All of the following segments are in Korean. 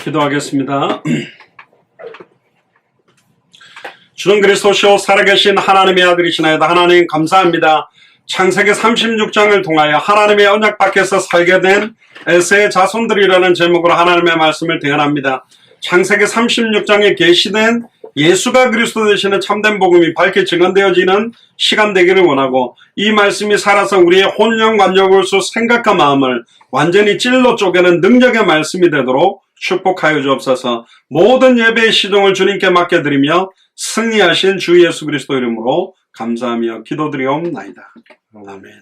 기도하겠습니다. 주는 그리스도시요 살아계신 하나님의 아들이시나이다. 하나님 감사합니다. 창세기 36장을 통하여 하나님의 언약 밖에서 살게 된 에세의 자손들이라는 제목으로 하나님의 말씀을 대언합니다. 창세기 36장에 계시된 예수가 그리스도 되시는 참된 복음이 밝게 증언되어지는 시간 되기를 원하고, 이 말씀이 살아서 우리의 혼령 관여골수 생각과 마음을 완전히 찔러 쪼개는 능력의 말씀이 되도록 축복하여 주옵소서. 모든 예배의 시종을 주님께 맡겨드리며 승리하신 주 예수 그리스도 이름으로 감사하며 기도드리옵나이다. 아멘.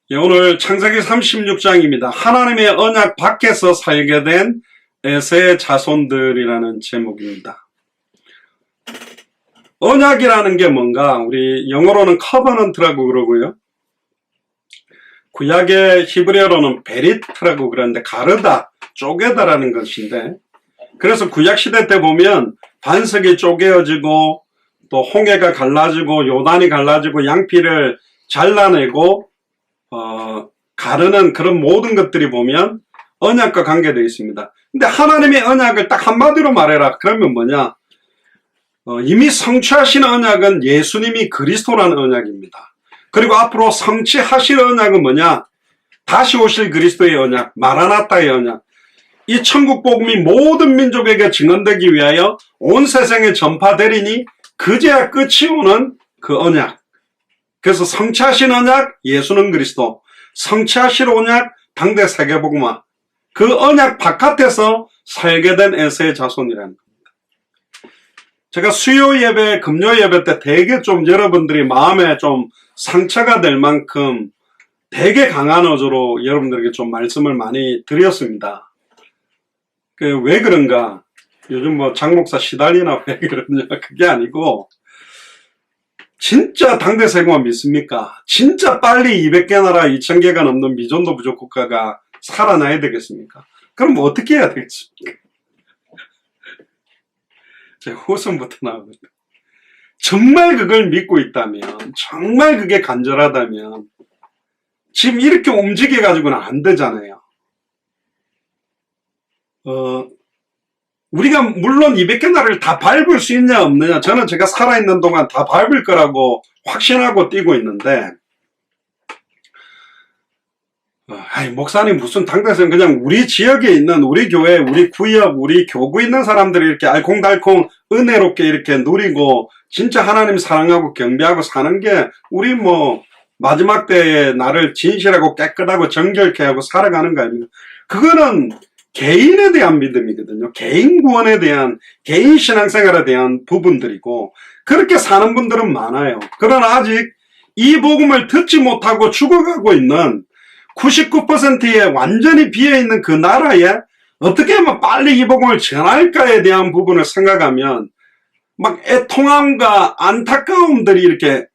예, 오늘 창세기 36장입니다. 하나님의 언약 밖에서 살게 된 에세의 자손들이라는 제목입니다. 언약이라는 게 뭔가, 우리 영어로는 커버넌트라고 그러고요. 구약의 히브리어로는 베리트라고 그러는데 가르다, 쪼개다라는 것인데, 그래서 구약시대 때 보면 반석이 쪼개어지고 또 홍해가 갈라지고 요단이 갈라지고 양피를 잘라내고 가르는 그런 모든 것들이 보면 언약과 관계되어 있습니다. 근데 하나님의 언약을 딱 한마디로 말해라. 그러면 뭐냐? 이미 성취하신 언약은 예수님이 그리스도라는 언약입니다. 그리고 앞으로 성취하실 언약은 뭐냐? 다시 오실 그리스도의 언약, 마라나타의 언약. 이 천국 복음이 모든 민족에게 증언되기 위하여 온 세상에 전파되리니 그제야 끝이 오는 그 언약. 그래서 성취하신 언약, 예수는 그리스도. 성취하실 언약, 당대 세계복음화. 그 언약 바깥에서 살게 된 에세의 자손이라는 겁니다. 제가 수요 예배, 금요 예배 때 되게 좀 여러분들이 마음에 좀 상처가 될 만큼 되게 강한 어조로 여러분들에게 좀 말씀을 많이 드렸습니다. 왜 그런가? 요즘 뭐 장목사 시달리나 왜 그러냐? 그게 아니고, 진짜 당대 세계화 믿습니까? 진짜 빨리 200개 나라 2000개가 넘는 미전도 부족 국가가 살아나야 되겠습니까? 그럼 뭐 어떻게 해야 되겠습니까? 제가 호선부터 나오거든요. 정말 그걸 믿고 있다면, 정말 그게 간절하다면 지금 이렇게 움직여가지고는 안 되잖아요. 우리가 물론 200개 나라를 다 밟을 수 있냐 없느냐, 저는 제가 살아있는 동안 다 밟을 거라고 확신하고 뛰고 있는데, 목사님 무슨 당대에서는 그냥 우리 지역에 있는 우리 교회, 우리 구역, 우리 교구 있는 사람들이 이렇게 알콩달콩 은혜롭게 이렇게 누리고 진짜 하나님 사랑하고 경배하고 사는 게 우리 뭐 마지막 때에 나를 진실하고 깨끗하고 정결케 하고 살아가는 거 아닙니까? 그거는 개인에 대한 믿음이거든요. 개인 구원에 대한, 개인 신앙생활에 대한 부분들이고, 그렇게 사는 분들은 많아요. 그러나 아직 이 복음을 듣지 못하고 죽어가고 있는 99%의 완전히 비어있는 그 나라에 어떻게 하면 빨리 이 복음을 전할까에 대한 부분을 생각하면 막 애통함과 안타까움들이 이렇게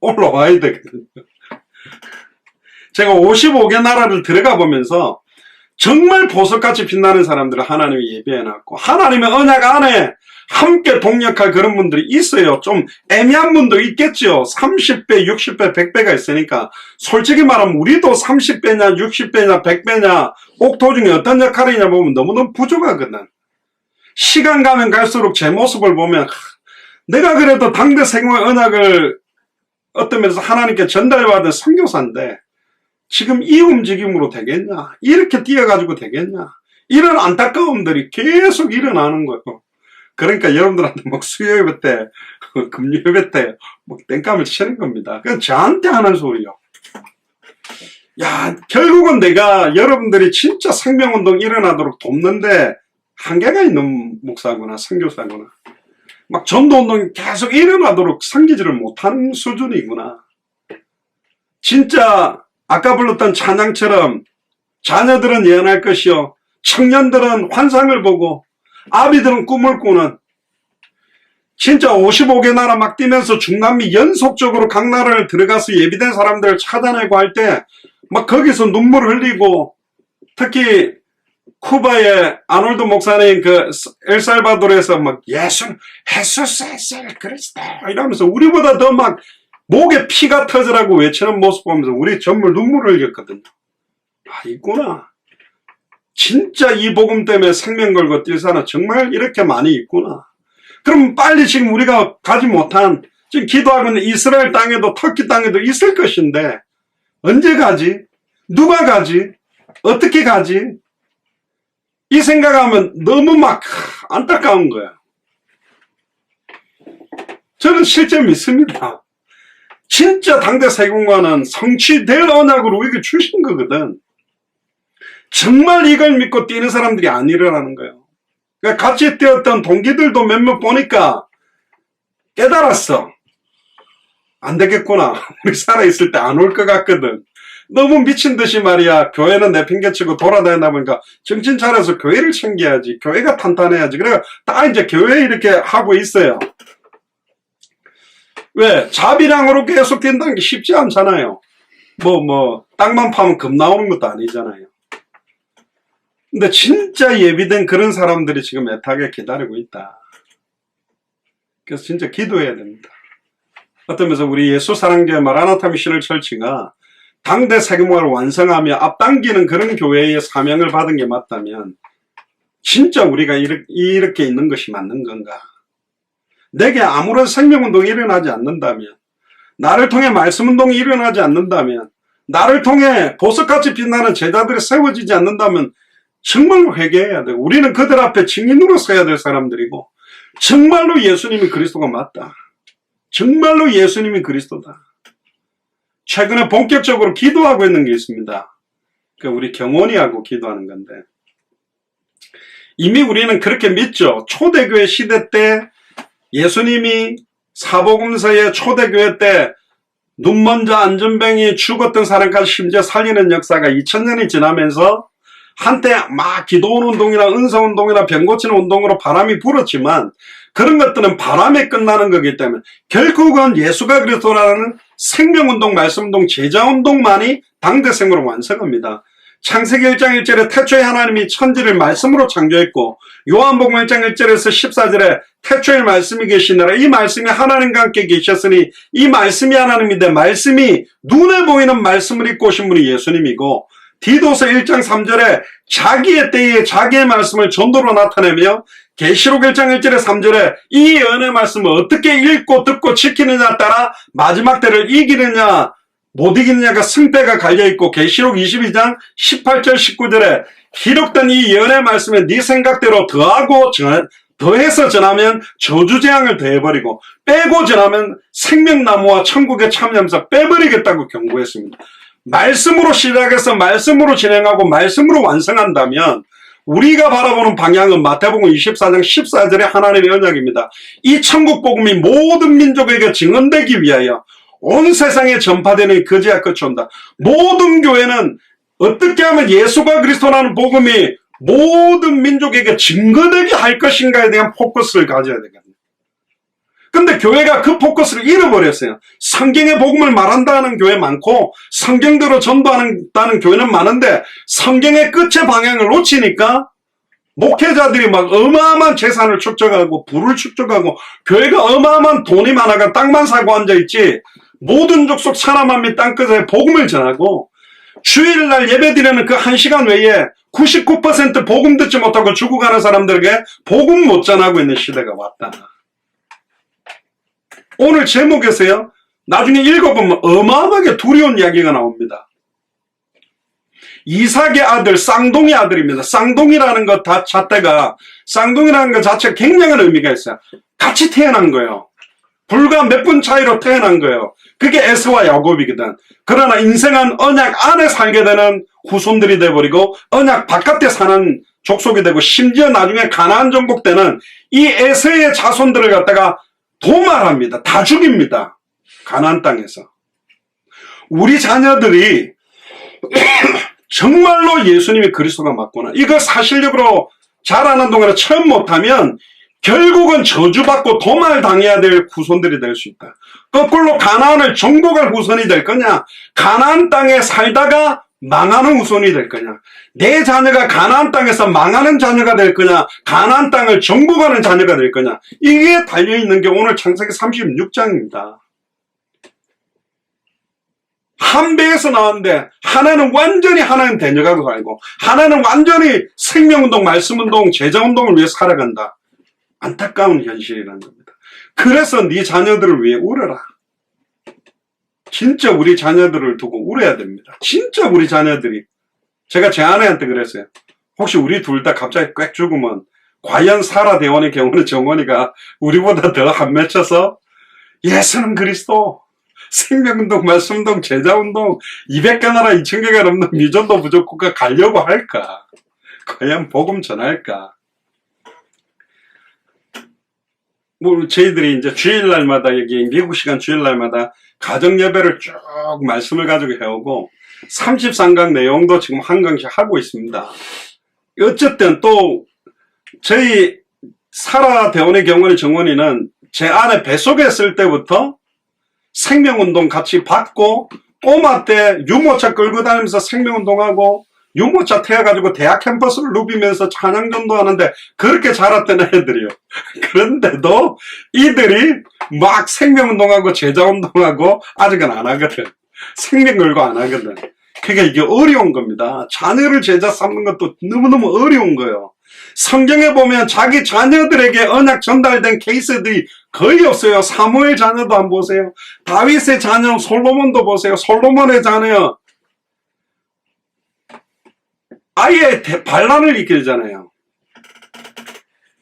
올라와야 되거든요. 제가 55개 나라를 들어가 보면서 정말 보석같이 빛나는 사람들을 하나님이 예비해놨고, 하나님의 언약 안에 함께 동역할 그런 분들이 있어요. 좀 애매한 분도 있겠죠. 30배, 60배, 100배가 있으니까. 솔직히 말하면 우리도 30배냐, 60배냐, 100배냐, 옥토 중에 어떤 역할이냐 보면 너무너무 부족하거든. 시간 가면 갈수록 제 모습을 보면 내가 그래도 당대 생활 언약을 어떤 면에서 하나님께 전달받은 선교사인데 지금 이 움직임으로 되겠냐? 이렇게 뛰어가지고 되겠냐? 이런 안타까움들이 계속 일어나는 거예요. 그러니까 여러분들한테 뭐 수요 예배 때, 금요 예배 때, 뭐 땡감을 치는 겁니다. 그건 저한테 하는 소리요. 야, 결국은 내가 여러분들이 진짜 생명운동 일어나도록 돕는데 한계가 있는 목사구나, 선교사구나. 막 전도운동이 계속 일어나도록 섬기지를 못하는 수준이구나. 진짜 아까 불렀던 찬양처럼 자녀들은 예언할 것이요, 청년들은 환상을 보고 아비들은 꿈을 꾸는, 진짜 55개 나라 막 뛰면서 중남미 연속적으로 각 나라를 들어가서 예비된 사람들을 찾아내고 할 때 막 거기서 눈물 흘리고, 특히 쿠바의 아놀드 목사님 그 엘살바도르에서 막 예수 그리스도 이러면서 우리보다 더 막 목에 피가 터지라고 외치는 모습 보면서 우리 정말 눈물을 흘렸거든요. 아, 있구나. 진짜 이 복음 때문에 생명 걸고 뛸 사람 정말 이렇게 많이 있구나. 그럼 빨리 지금 우리가 가지 못한, 지금 기도하고 있는 이스라엘 땅에도 터키 땅에도 있을 것인데 언제 가지? 누가 가지? 어떻게 가지? 이 생각하면 너무 막 안타까운 거야. 저는 실제 믿습니다. 진짜 당대 세공과는 성취될 언약으로 우리에게 주신 거거든. 정말 이걸 믿고 뛰는 사람들이 아니라는 거예요. 그러니까 같이 뛰었던 동기들도 몇몇 보니까 깨달았어. 안 되겠구나. 우리 살아있을 때 안 올 것 같거든. 너무 미친 듯이 말이야. 교회는 내팽개치고 돌아다니다 보니까 정신 차려서 교회를 챙겨야지. 교회가 탄탄해야지. 그래가 다 이제 교회 이렇게 하고 있어요. 왜? 자비량으로 계속 뛴다는 게 쉽지 않잖아요. 땅만 파면 금 나오는 것도 아니잖아요. 근데 진짜 예비된 그런 사람들이 지금 애타게 기다리고 있다. 그래서 진짜 기도해야 됩니다. 어떤 면에서 우리 예수사랑교회 마라나타 미션을 철치가 당대 세계문화를 완성하며 앞당기는 그런 교회의 사명을 받은 게 맞다면 진짜 우리가 이렇게 있는 것이 맞는 건가? 내게 아무런 생명운동이 일어나지 않는다면, 나를 통해 말씀운동이 일어나지 않는다면, 나를 통해 보석같이 빛나는 제자들이 세워지지 않는다면 정말로 회개해야 돼. 우리는 그들 앞에 증인으로 서야 될 사람들이고 정말로 예수님이 그리스도가 맞다. 정말로 예수님이 그리스도다. 최근에 본격적으로 기도하고 있는 게 있습니다. 우리 경원이하고 기도하는 건데 이미 우리는 그렇게 믿죠. 초대교회 시대 때 예수님이 사복음서의 초대교회 때 눈먼자 안전뱅이 죽었던 사람까지 심지어 살리는 역사가 2000년이 지나면서 한때 막 기도원 운동이나 은사 운동이나 병 고치는 운동으로 바람이 불었지만 그런 것들은 바람에 끝나는 거기 때문에 결국은 예수가 그리스도라는 생명운동, 말씀운동, 제자운동만이 당대생으로 완성합니다. 창세기 1장 1절에 태초에 하나님이 천지를 말씀으로 창조했고 요한복음 1장 1절에서 14절에 태초에 말씀이 계시느라 이 말씀이 하나님과 함께 계셨으니 이 말씀이 하나님인데 말씀이 눈에 보이는 말씀을 입고 오신 분이 예수님이고 디도서 1장 3절에 자기의 때에 자기의 말씀을 전도로 나타내며 계시록 1장 1절에 3절에 이 은혜의 말씀을 어떻게 읽고 듣고 지키느냐에 따라 마지막 때를 이기느냐 못 이기느냐가 승패가 갈려있고 계시록 22장 18절 19절에 기록된 이 예언의 말씀에 네 생각대로 더해서 전하면 저주재앙을 더해버리고 빼고 전하면 생명나무와 천국에 참여하면서 빼버리겠다고 경고했습니다. 말씀으로 시작해서 말씀으로 진행하고 말씀으로 완성한다면 우리가 바라보는 방향은 마태복음 24장 14절의 하나님의 언약입니다. 이 천국 복음이 모든 민족에게 증언되기 위하여 온 세상에 전파되는 거지가 끝이 온다. 모든 교회는 어떻게 하면 예수가 그리스도라는 복음이 모든 민족에게 증거되게 할 것인가에 대한 포커스를 가져야 되거든요. 근데 교회가 그 포커스를 잃어버렸어요. 성경의 복음을 말한다는 교회 많고 성경대로 전도한다는 교회는 많은데 성경의 끝의 방향을 놓치니까 목회자들이 막 어마어마한 재산을 축적하고 부를 축적하고 교회가 어마어마한 돈이 많아가 땅만 사고 앉아있지 모든 족속 사람한 및 땅끝에 복음을 전하고 주일날 예배드리는 그 1시간 외에 99% 복음 듣지 못하고 죽어가는 사람들에게 복음 못 전하고 있는 시대가 왔다. 오늘 제목에서요. 나중에 읽어보면 어마어마하게 두려운 이야기가 나옵니다. 이삭의 아들 쌍둥이 아들입니다. 쌍둥이라는 것 자체가 쌍둥이라는 것 자체가 굉장한 의미가 있어요. 같이 태어난 거예요. 불과 몇 분 차이로 태어난 거예요. 그게 에서와 야곱이거든. 그러나 인생은 언약 안에 살게 되는 후손들이 돼버리고 언약 바깥에 사는 족속이 되고 심지어 나중에 가나안 정복 때는 이 에서의 자손들을 갖다가 도말합니다. 다 죽입니다. 가나안 땅에서. 우리 자녀들이 정말로 예수님이 그리스도가 맞구나. 이거 사실적으로 자라는 동안에 처음 못하면 결국은 저주받고 도말당해야 될 후손들이 될 수 있다. 거꾸로 가나안을 정복할 후손이 될 거냐, 가나안 땅에 살다가 망하는 후손이 될 거냐, 내 자녀가 가나안 땅에서 망하는 자녀가 될 거냐, 가나안 땅을 정복하는 자녀가 될 거냐, 이게 달려있는 게 오늘 창세기 36장입니다. 한 배에서 나왔는데 하나는 완전히 하나님 대적하고 살고 하나는 완전히 생명운동, 말씀운동, 제자운동을 위해 살아간다. 안타까운 현실이라는 겁니다. 그래서 네 자녀들을 위해 울어라. 진짜 우리 자녀들을 두고 울어야 됩니다. 진짜 우리 자녀들이. 제가 제 아내한테 그랬어요. 혹시 우리 둘 다 갑자기 꽥 죽으면 과연 사라 대원의 경우는 정원이가 우리보다 더 안 맺혀서 예수는 그리스도, 생명운동, 말씀운동, 제자운동, 200개 나라 2000개가 넘는 미전도 부족국가 가려고 할까? 과연 복음 전할까? 뭐 저희들이 이제 주일날마다 여기 미국 시간 주일날마다 가정 예배를 쭉 말씀을 가지고 해오고 33강 내용도 지금 한 강씩 하고 있습니다. 어쨌든 또 저희 사라 대원의 경원의 정원이는 제 아내 뱃속에 있을 때부터 생명운동 같이 받고 꼬마 때 유모차 끌고 다니면서 생명운동하고 유모차 태워가지고 대학 캠퍼스를 누비면서 찬양전도 하는데 그렇게 자랐던 애들이요. 그런데도 이들이 막 생명운동하고 제자운동하고 아직은 안 하거든. 생명 걸고 안 하거든. 그러니까 이게 어려운 겁니다. 자녀를 제자 삼는 것도 너무너무 어려운 거예요. 성경에 보면 자기 자녀들에게 언약 전달된 케이스들이 거의 없어요. 사무엘 자녀도 한번 보세요. 다윗의 자녀 솔로몬도 보세요. 솔로몬의 자녀 아예 반란을 일으키잖아요.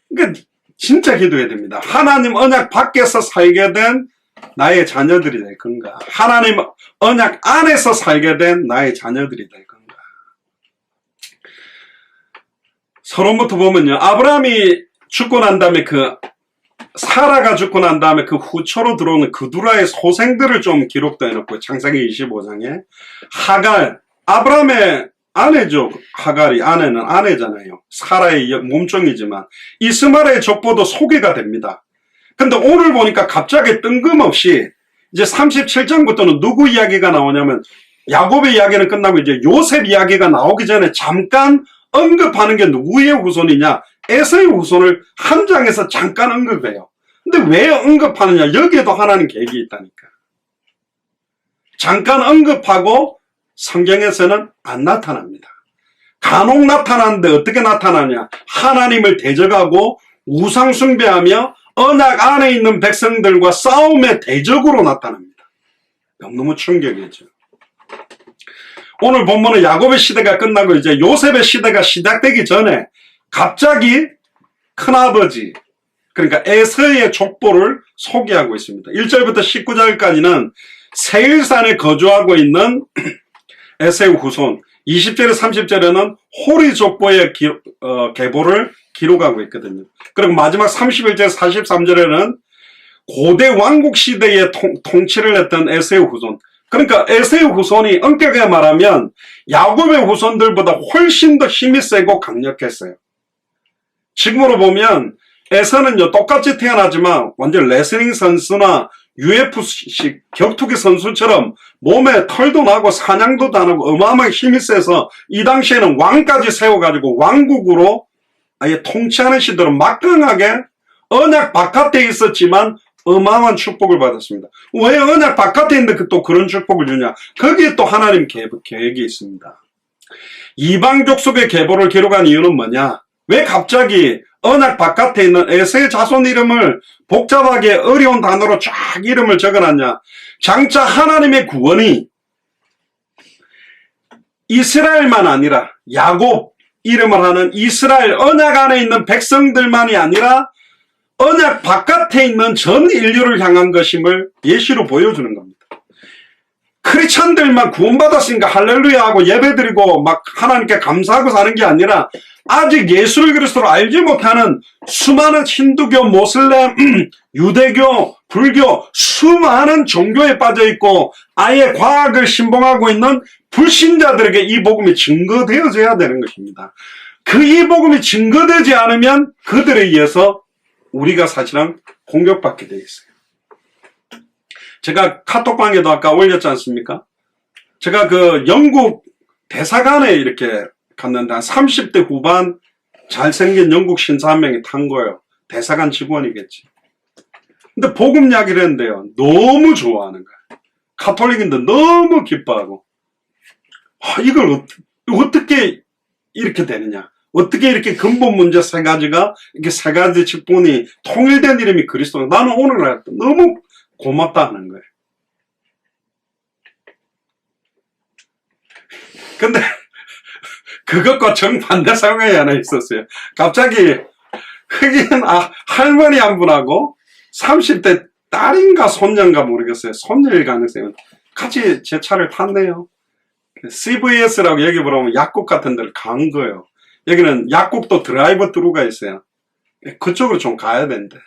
그러니까 진짜 기도해야 됩니다. 하나님 언약 밖에서 살게 된 나의 자녀들이 될 건가? 하나님 언약 안에서 살게 된 나의 자녀들이 될 건가? 서론부터 보면요. 아브라함이 죽고 난 다음에 사라가 죽고 난 다음에 그 후초로 들어오는 그두라의 소생들을 좀 기록도 해놓고 창세기 25장에 하갈, 아브라함의 아내죠. 하갈이 아내는 아내잖아요. 사라의 몸종이지만 이스마엘의 족보도 소개가 됩니다. 근데 오늘 보니까 갑자기 뜬금없이 이제 37장부터는 누구 이야기가 나오냐면 야곱의 이야기는 끝나고 이제 요셉 이야기가 나오기 전에 잠깐 언급하는 게 누구의 후손이냐? 에서의 후손을 한 장에서 잠깐 언급해요. 근데 왜 언급하느냐? 여기에도 하나님 계획이 있다니까. 잠깐 언급하고 성경에서는 안 나타납니다. 간혹 나타나는데 어떻게 나타나냐? 하나님을 대적하고 우상 숭배하며 언약 안에 있는 백성들과 싸움의 대적으로 나타납니다. 너무 충격이죠. 오늘 본문은 야곱의 시대가 끝나고 이제 요셉의 시대가 시작되기 전에 갑자기 큰아버지, 그러니까 에서의 족보를 소개하고 있습니다. 1절부터 19절까지는 세일산에 거주하고 있는 에서의 후손, 20절에 30절에는 호리 족보의 계보를 기록하고 있거든요. 그리고 마지막 31절, 43절에는 고대 왕국 시대의 통치를 했던 에서의 후손. 그러니까 에서의 후손이 엄격하게 말하면 야곱의 후손들보다 훨씬 더 힘이 세고 강력했어요. 지금으로 보면 에서는요 똑같이 태어나지만 완전 레슬링 선수나 UFC 격투기 선수처럼 몸에 털도 나고 사냥도 다니고 어마어마하게 힘이 세서 이 당시에는 왕까지 세워가지고 왕국으로 아예 통치하는 시대로 막강하게 언약 바깥에 있었지만 어마어마한 축복을 받았습니다. 왜 언약 바깥에 있는데 또 그런 축복을 주냐? 거기에 또 하나님 계획이 있습니다. 이방 족속의 계보를 기록한 이유는 뭐냐? 왜 갑자기 언약 바깥에 있는 에서의 자손 이름을 복잡하게 어려운 단어로 쫙 이름을 적어놨냐? 장차 하나님의 구원이 이스라엘만 아니라 야곱 이름을 하는 이스라엘 언약 안에 있는 백성들만이 아니라 언약 바깥에 있는 전 인류를 향한 것임을 예시로 보여주는 겁니다. 크리스찬들만 구원받았으니까 할렐루야 하고 예배드리고 막 하나님께 감사하고 사는 게 아니라 아직 예수를 그리스도로 알지 못하는 수많은 힌두교, 모슬렘, 유대교, 불교 수많은 종교에 빠져있고 아예 과학을 신봉하고 있는 불신자들에게 이 복음이 증거되어져야 되는 것입니다. 이 복음이 증거되지 않으면 그들에 의해서 우리가 사실은 공격받게 되어 있어요. 제가 카톡방에도 아까 올렸지 않습니까? 제가 영국 대사관에 이렇게 갔는데 한 30대 후반 잘생긴 영국 신사 한 명이 탄 거예요. 대사관 직원이겠지. 근데 복음 이야기를 했는데요. 너무 좋아하는 거야. 카톨릭인데 너무 기뻐하고, 이걸 어떻게 이렇게 되느냐, 어떻게 이렇게 근본 문제 세 가지가, 이렇게 세 가지 직분이 통일된 이름이 그리스도. 나는 오늘날 너무 고맙다 하는 거예요. 근데 그것과 정반대 상황이 하나 있었어요. 갑자기 흑인 할머니 한 분하고 30대 딸인가 손녀인가 모르겠어요. 손녀일 가능성은 같이 제 차를 탔네요. CVS라고 여기 보면 약국 같은 데를 간 거예요. 여기는 약국도 드라이브 트루가 있어요. 그쪽으로 좀 가야 되는데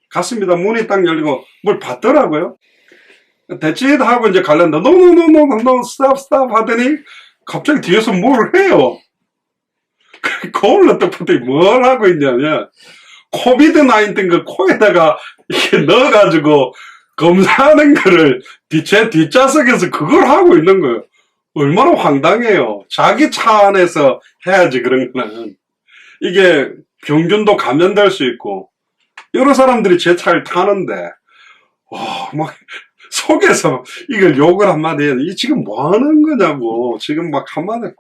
갔습니다. 문이 딱 열리고 뭘 받더라고요. 대치도 하고 이제 갈란다. No, stop 하더니 갑자기 뒤에서 뭘 해요. 거울로 딱 봤더니 뭘 하고 있냐면 코비드-19 그 코에다가 이렇게 넣어가지고 검사하는 거를 제 뒷좌석에서 그걸 하고 있는 거예요. 얼마나 황당해요. 자기 차 안에서 해야지 그런 거는. 이게 병균도 감염될 수 있고 여러 사람들이 제 차를 타는데 막 속에서 이걸 욕을 한마디 해요. 이 지금 뭐 하는 거냐고. 지금 막 한마디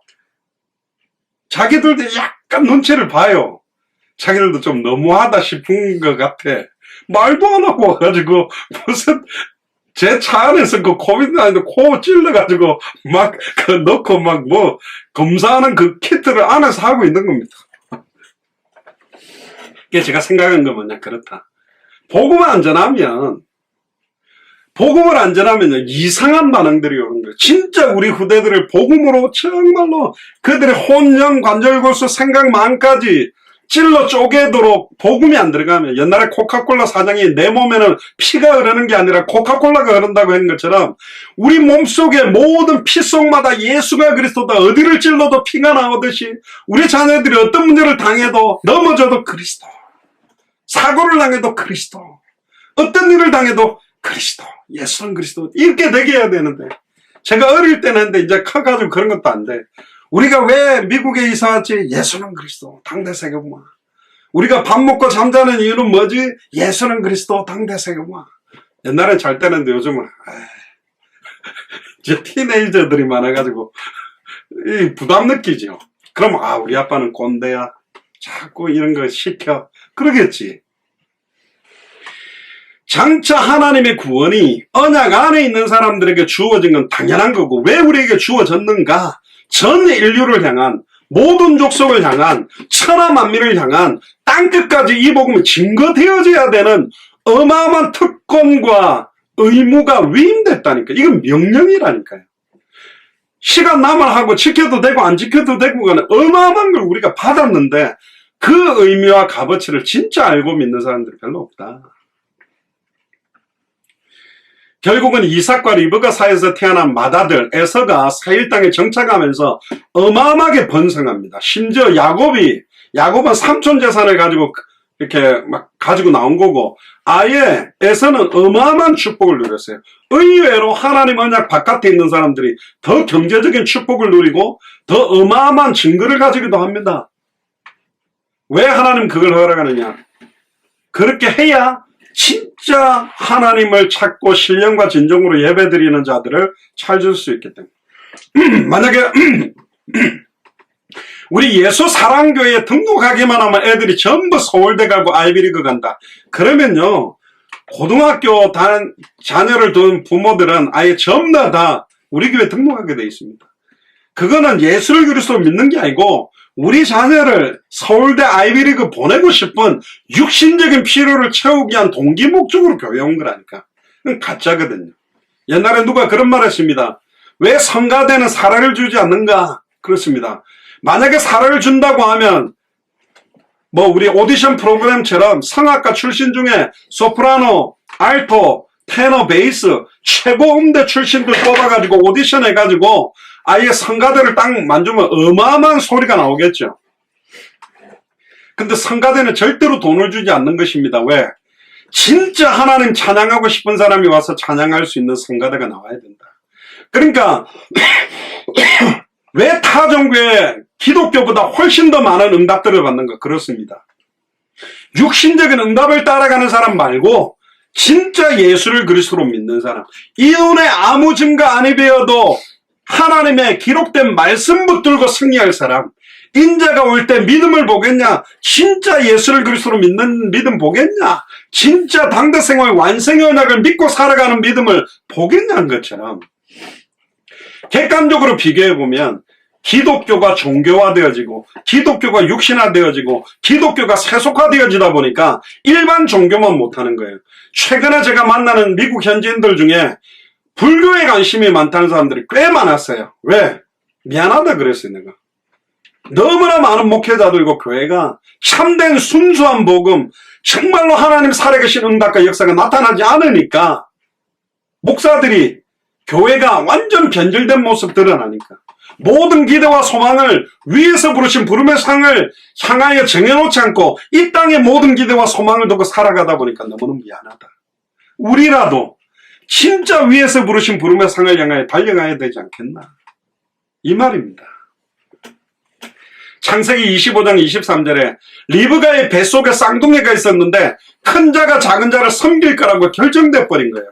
자기들도 약간 눈치를 봐요. 자기들도 좀 너무하다 싶은 것 같아. 말도 안 하고 와가지고 무슨 제 차 안에서 그 코비드-19 코 찔러가지고 막 넣고 막 뭐 검사하는 그 키트를 안에서 하고 있는 겁니다. 이게 제가 생각한 건 뭐냐, 그렇다. 복음을 안 전하면 이상한 반응들이 오는 거예요. 진짜 우리 후대들을 복음으로 정말로 그들의 혼령, 관절골수, 생각, 마음까지 찔러 쪼개도록 복음이 안 들어가면, 옛날에 코카콜라 사장이 내 몸에는 피가 흐르는 게 아니라 코카콜라가 흐른다고 한 것처럼 우리 몸속에 모든 피 속마다 예수가 그리스도다. 어디를 찔러도 피가 나오듯이 우리 자녀들이 어떤 문제를 당해도 넘어져도 그리스도, 사고를 당해도 그리스도, 어떤 일을 당해도 그리스도, 예수는 그리스도, 이렇게 되게 해야 되는데, 제가 어릴 때는 했는데 이제 커가지고 그런 것도 안 돼. 우리가 왜 미국에 이사 왔지? 예수는 그리스도, 당대 세계구만. 우리가 밥 먹고 잠자는 이유는 뭐지? 예수는 그리스도, 당대 세계구만. 옛날엔 잘 때는데 요즘은 이제 티네이저들이 많아가지고 부담 느끼죠. 그럼 우리 아빠는 꼰대야, 자꾸 이런 거 시켜, 그러겠지. 장차 하나님의 구원이 언약 안에 있는 사람들에게 주어진 건 당연한 거고, 왜 우리에게 주어졌는가? 전 인류를 향한, 모든 족속을 향한, 천하만민을 향한 땅끝까지 이 복음이 증거되어져야 되는 어마어마한 특권과 의무가 위임됐다니까. 이건 명령이라니까요. 시간 남아하고 지켜도 되고 안 지켜도 되고 가는 어마어마한 걸 우리가 받았는데 그 의미와 값어치를 진짜 알고 믿는 사람들이 별로 없다. 결국은 이삭과 리브가 사이에서 태어난 맏아들 에서가 사일 땅에 정착하면서 어마어마하게 번성합니다. 심지어 야곱은 삼촌 재산을 가지고 이렇게 막 가지고 나온 거고, 아예 에서는 어마어마한 축복을 누렸어요. 의외로 하나님 언약 바깥에 있는 사람들이 더 경제적인 축복을 누리고 더 어마어마한 증거를 가지기도 합니다. 왜 하나님 그걸 허락하느냐? 그렇게 해야 진짜 하나님을 찾고 신령과 진정으로 예배드리는 자들을 찾을 수 있기 때문에. 만약에 우리 예수 사랑교회에 등록하기만 하면 애들이 전부 서울대 가고 아이비리그 간다. 그러면요, 고등학교 자녀를 둔 부모들은 아예 전부 다 우리 교회에 등록하게 돼 있습니다. 그거는 예수를 그리스도 믿는 게 아니고 우리 자녀를 서울대 아이비리그 보내고 싶은 육신적인 필요를 채우기 위한 동기 목적으로 교회에 온 거라니까. 그건 가짜거든요. 옛날에 누가 그런 말 했습니다. 왜 성가대는 사례를 주지 않는가? 그렇습니다. 만약에 사례를 준다고 하면 뭐 우리 오디션 프로그램처럼 성악가 출신 중에 소프라노, 알토, 테너, 베이스 최고 음대 출신들 뽑아가지고 오디션 해가지고 아예 성가대를 딱 만주면 어마어마한 소리가 나오겠죠. 근데 성가대는 절대로 돈을 주지 않는 것입니다. 왜? 진짜 하나님 찬양하고 싶은 사람이 와서 찬양할 수 있는 성가대가 나와야 된다. 그러니까 왜 타 종교에 기독교보다 훨씬 더 많은 응답들을 받는가? 그렇습니다. 육신적인 응답을 따라가는 사람 말고 진짜 예수를 그리스도로 믿는 사람, 이 눈에 아무 증거 아니 되어도 하나님의 기록된 말씀 붙들고 승리할 사람, 인자가 올 때 믿음을 보겠냐? 진짜 예수를 그리스도로 믿는 믿음 보겠냐? 진짜 당대생활 완성의 언약을 믿고 살아가는 믿음을 보겠냐는 것처럼 객관적으로 비교해보면 기독교가 종교화되어지고 기독교가 육신화되어지고 기독교가 세속화되어지다 보니까 일반 종교만 못하는 거예요. 최근에 제가 만나는 미국 현지인들 중에 불교에 관심이 많다는 사람들이 꽤 많았어요. 왜? 미안하다 그랬어요, 내가. 너무나 많은 목회자들과 교회가 참된 순수한 복음, 정말로 하나님 살아계신 응답과 역사가 나타나지 않으니까 목사들이 교회가 완전 변질된 모습 드러나니까 모든 기대와 소망을 위에서 부르신 부름의 상을 향하여 정해놓지 않고 이 땅의 모든 기대와 소망을 두고 살아가다 보니까 너무나 미안하다. 우리라도 진짜 위에서 부르신 부름의 상을 향하여 달려가야 되지 않겠나, 이 말입니다. 창세기 25장 23절에 리브가의 뱃속에 쌍둥이가 있었는데 큰 자가 작은 자를 섬길 거라고 결정돼 버린 거예요.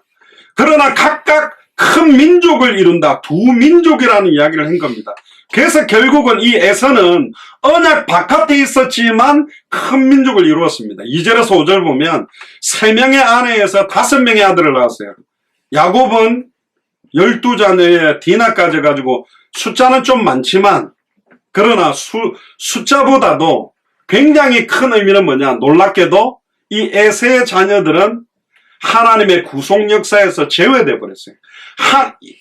그러나 각각 큰 민족을 이룬다, 두 민족이라는 이야기를 한 겁니다. 그래서 결국은 이 에서는 언약 바깥에 있었지만 큰 민족을 이루었습니다. 2절에서 5절 보면 3명의 아내에서 5명의 아들을 낳았어요. 야곱은 12자녀에 디나까지 가지고 숫자는 좀 많지만 그러나 숫자보다도 굉장히 큰 의미는 뭐냐, 놀랍게도 이 에세의 자녀들은 하나님의 구속 역사에서 제외돼 버렸어요.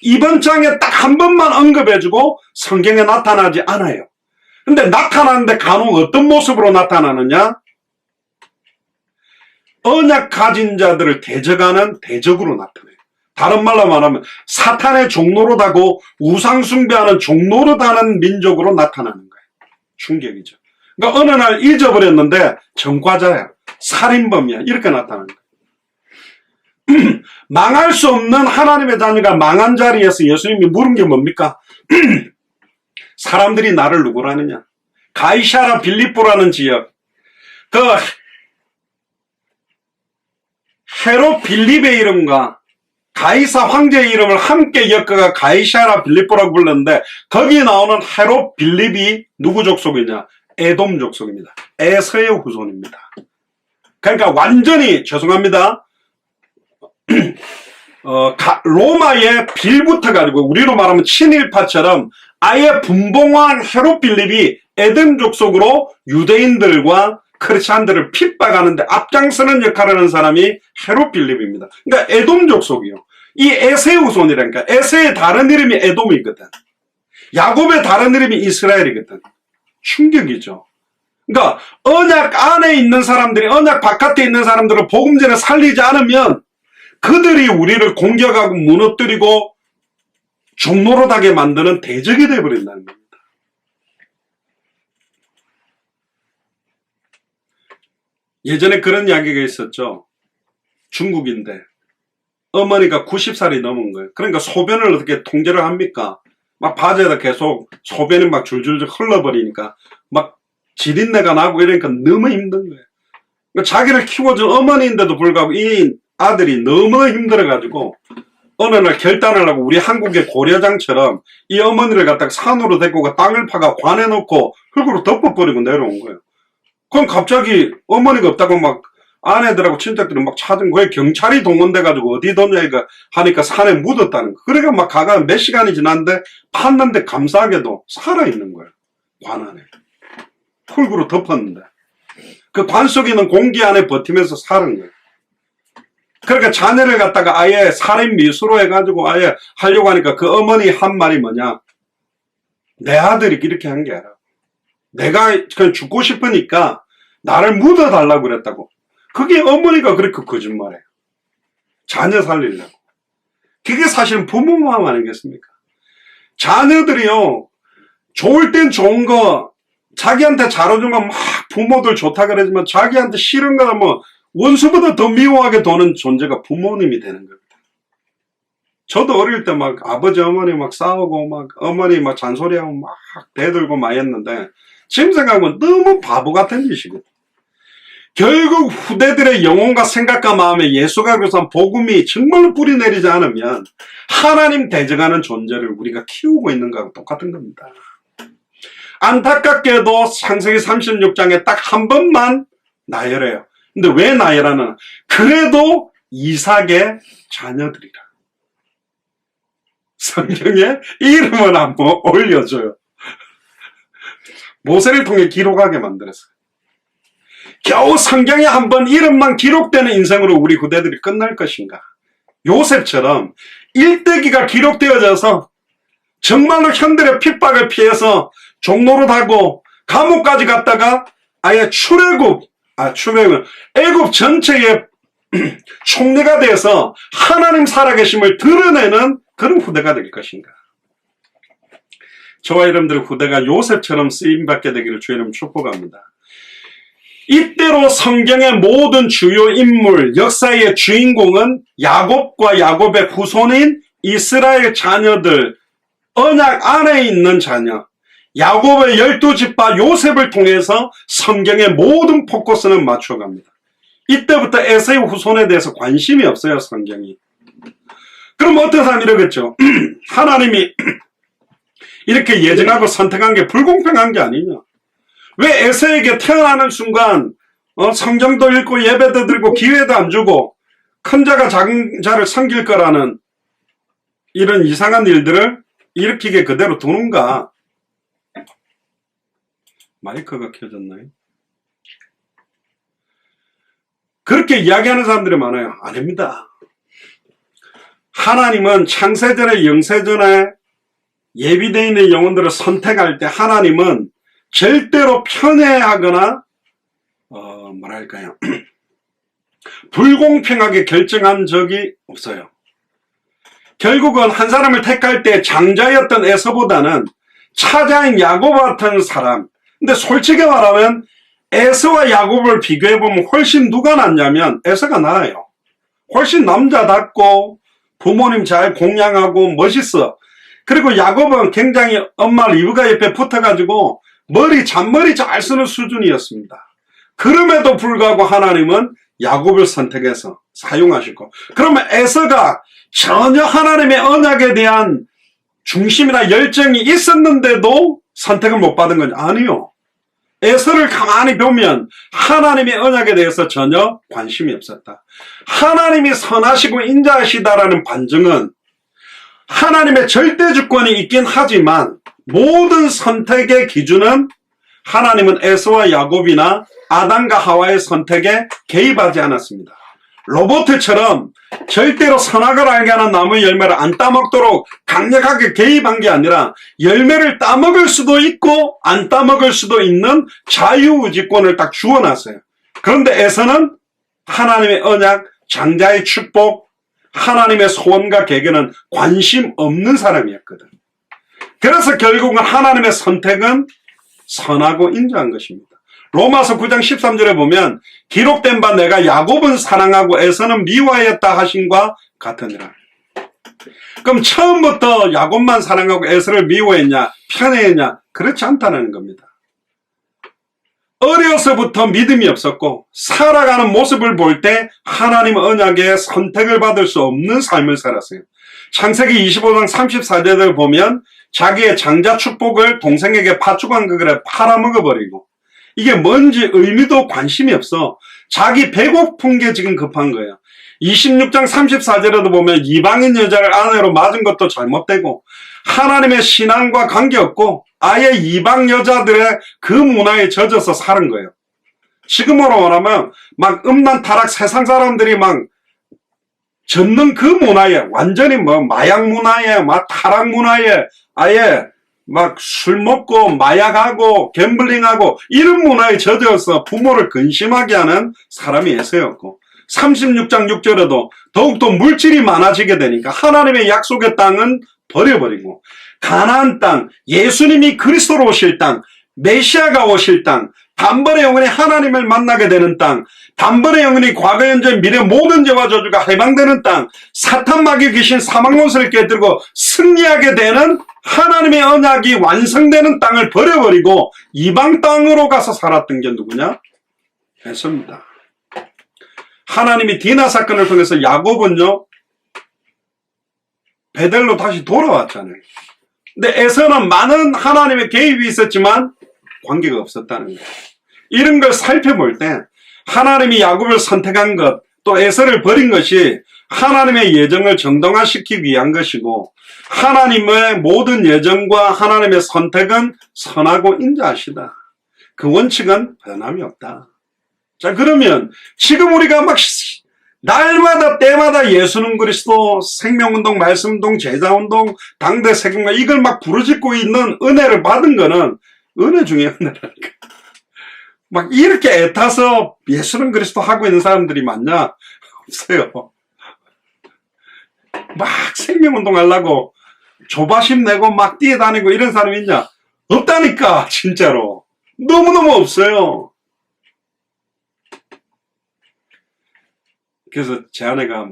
이번 장에 딱 한 번만 언급해주고 성경에 나타나지 않아요. 근데 나타나는데 간혹 어떤 모습으로 나타나느냐, 언약 가진 자들을 대적하는 대적으로 나타나요. 다른 말로 말하면 사탄의 종노릇하고 우상숭배하는 종노릇하는 민족으로 나타나는 거예요. 충격이죠. 그러니까 어느 날 잊어버렸는데 전과자야, 살인범이야, 이렇게 나타나는 거예요. 망할 수 없는 하나님의 자녀가 망한 자리에서 예수님이 물은 게 뭡니까? 사람들이 나를 누구라느냐? 가이사라 빌립보라는 지역, 그 헤롯 빌립의 이름과 가이사 황제의 이름을 함께 엮어가 가이사라 빌립보라고 불렀는데 거기 나오는 헤롯 빌립이 누구 족속이냐? 에돔 족속입니다. 에서의 후손입니다. 그러니까 완전히 죄송합니다. 로마의 빌부터 가지고 우리로 말하면 친일파처럼 아예 분봉한 헤롯 빌립이 에돔 족속으로 유대인들과 크리스찬들을 핍박하는데 앞장서는 역할을 하는 사람이 헤롯 빌립입니다. 그러니까 에돔 족속이요. 이 에세의 후손이라니까. 에세의 다른 이름이 에돔이거든. 야곱의 다른 이름이 이스라엘이거든. 충격이죠. 그러니까 언약 안에 있는 사람들이 언약 바깥에 있는 사람들을 복음전에 살리지 않으면 그들이 우리를 공격하고 무너뜨리고 종노릇하게 만드는 대적이 되어버린다는 겁니다. 예전에 그런 이야기가 있었죠. 중국인데 어머니가 90살이 넘은 거예요. 그러니까 소변을 어떻게 통제를 합니까? 막 바지에다 계속 소변이 막 줄줄 흘러버리니까 막 지린내가 나고 이러니까 너무 힘든 거예요. 그러니까 자기를 키워준 어머니인데도 불구하고 이 아들이 너무 힘들어가지고 어느 날 결단을 하고 우리 한국의 고려장처럼 이 어머니를 갖다가 산으로 데리고 가 땅을 파가 관에 넣고 흙으로 덮어버리고 내려온 거예요. 그럼 갑자기 어머니가 없다고 막 아내들하고 친척들이 막 찾은 거예요. 경찰이 동원돼가지고 어디 뒀냐 이거 하니까 산에 묻었다는 거. 그러니까 막 가가 몇 시간이 지났는데 팠는데 감사하게도 살아있는 거예요. 관 안에. 흙으로 덮었는데. 그 관 속에 있는 공기 안에 버티면서 사는 거예요. 그러니까 자녀를 갖다가 아예 살인 미수로 해가지고 아예 하려고 하니까 그 어머니 한 말이 뭐냐. 내 아들이 이렇게 한 게 아니라 내가 그냥 죽고 싶으니까 나를 묻어달라고 그랬다고. 그게 어머니가 그렇게 거짓말해요. 자녀 살리려고. 그게 사실은 부모 마음 아니겠습니까? 자녀들이요, 좋을 땐 좋은 거, 자기한테 잘해주면 막 부모들 좋다 그러지만 자기한테 싫은 거는 뭐 원수보다 더 미워하게 도는 존재가 부모님이 되는 겁니다. 저도 어릴 때 막 아버지 어머니 막 싸우고 막 어머니 막 잔소리하고 막 대들고 막 했는데 지금 생각하면 너무 바보 같은 짓이거든요. 결국 후대들의 영혼과 생각과 마음에 예수가 그래서 복음이 정말로 뿌리 내리지 않으면 하나님 대적하는 존재를 우리가 키우고 있는 거하고 똑같은 겁니다. 안타깝게도 창세기 36장에 딱 한 번만 나열해요. 근데 왜 나열하나? 그래도 이삭의 자녀들이라. 성경에 이름을 한번 올려줘요. 모세를 통해 기록하게 만들었어요. 겨우 성경에 한번 이름만 기록되는 인생으로 우리 후대들이 끝날 것인가? 요셉처럼 일대기가 기록되어져서 정말로 형들의 핍박을 피해서 종노릇하고 감옥까지 갔다가 아예 애굽 전체의 총리가 돼서 하나님 살아계심을 드러내는 그런 후대가 될 것인가? 저와 여러분들의 후대가 요셉처럼 쓰임받게 되기를 주의 이름 축복합니다. 이때로 성경의 모든 주요 인물, 역사의 주인공은 야곱과 야곱의 후손인 이스라엘 자녀들, 언약 안에 있는 자녀, 야곱의 12집과 요셉을 통해서 성경의 모든 포커스는 맞춰갑니다. 이때부터 에서의 후손에 대해서 관심이 없어요, 성경이. 그럼 어떤 사람이 이러겠죠? 하나님이 이렇게 예정하고 선택한 게 불공평한 게 아니냐? 왜 에서에게 태어나는 순간 성경도 읽고 예배도 드리고 기회도 안 주고 큰 자가 작은 자를 섬길 거라는 이런 이상한 일들을 일으키게 그대로 두는가? 마이크가 켜졌나요? 그렇게 이야기하는 사람들이 많아요. 아닙니다. 하나님은 창세전에 영세전에 예비되어 있는 영혼들을 선택할 때 하나님은 절대로 편애하거나 불공평하게 결정한 적이 없어요. 결국은 한 사람을 택할 때 장자였던 에서보다는 차자인 야곱 같은 사람, 근데 솔직히 말하면 에서와 야곱을 비교해보면 훨씬 누가 낫냐면 에서가 나아요. 훨씬 남자답고 부모님 잘 공양하고 멋있어. 그리고 야곱은 굉장히 엄마 리브가 옆에 붙어가지고 잔머리 잘 쓰는 수준이었습니다. 그럼에도 불구하고 하나님은 야곱을 선택해서 사용하시고, 그러면 에서가 전혀 하나님의 언약에 대한 중심이나 열정이 있었는데도 선택을 못 받은 건 아니요. 에서를 가만히 보면 하나님의 언약에 대해서 전혀 관심이 없었다. 하나님이 선하시고 인자하시다라는 반증은 하나님의 절대 주권이 있긴 하지만 모든 선택의 기준은 하나님은 에서와 야곱이나 아담과 하와의 선택에 개입하지 않았습니다. 로봇처럼 절대로 선악을 알게 하는 나무의 열매를 안 따먹도록 강력하게 개입한 게 아니라 열매를 따먹을 수도 있고 안 따먹을 수도 있는 자유의지권을 딱 주어놨어요. 그런데 에서는 하나님의 언약, 장자의 축복, 하나님의 소원과 계획에는 관심 없는 사람이었거든. 그래서 결국은 하나님의 선택은 선하고 인자한 것입니다. 로마서 9장 13절에 보면 기록된 바 내가 야곱은 사랑하고 에서는 미워하였다 하신과 같으니라. 그럼 처음부터 야곱만 사랑하고 에서를 미워했냐 편애했냐? 그렇지 않다는 겁니다. 어려서부터 믿음이 없었고 살아가는 모습을 볼 때 하나님의 언약에 선택을 받을 수 없는 삶을 살았어요. 창세기 25장 34절을 보면 자기의 장자 축복을 동생에게 파죽한 그릇에 팔아먹어버리고, 이게 뭔지 의미도 관심이 없어. 자기 배고픈 게 지금 급한 거예요. 26장 34절에도 보면 이방인 여자를 아내로 맞은 것도 잘못되고 하나님의 신앙과 관계없고 아예 이방 여자들의 그 문화에 젖어서 사는 거예요. 지금으로 말하면 막 음란 타락 세상 사람들이 막 젖는 그 문화에, 완전히 마약 문화에, 타락 문화에 아예 막 술 먹고 마약하고 갬블링하고 이런 문화에 젖어서 부모를 근심하게 하는 사람이 에서였고, 36장 6절에도 더욱더 물질이 많아지게 되니까 하나님의 약속의 땅은 버려버리고 가나안 땅, 예수님이 그리스도로 오실 땅, 메시아가 오실 땅, 단번에 영원히 하나님을 만나게 되는 땅, 단번에 영원히 과거, 현재, 미래 모든 죄와 저주가 해방되는 땅, 사탄 마귀 귀신 사망 원수를 깨뜨리고 승리하게 되는 하나님의 언약이 완성되는 땅을 버려버리고 이방 땅으로 가서 살았던 게 누구냐? 했습니다. 하나님이 디나 사건을 통해서 야곱은요, 베델로 다시 돌아왔잖아요. 근데 에서는 많은 하나님의 개입이 있었지만 관계가 없었다는 거예요. 이런 걸 살펴볼 때 하나님이 야곱을 선택한 것, 또 에서를 버린 것이 하나님의 예정을 정당화시키기 위한 것이고, 하나님의 모든 예정과 하나님의 선택은 선하고 인자하시다. 그 원칙은 변함이 없다. 자, 그러면 지금 우리가 막 날마다 때마다 예수는 그리스도, 생명운동, 말씀운동, 제자운동, 당대 세금과 이걸 막 부르짖고 있는 은혜를 받은 거는 은혜 중에 은혜라니까. 막 이렇게 애타서 예수는 그리스도 하고 있는 사람들이 많냐? 없어요. 막 생명운동 하려고 조바심 내고 막 뛰어다니고 이런 사람이 있냐? 없다니까, 진짜로. 너무너무 없어요. 그래서 제 아내가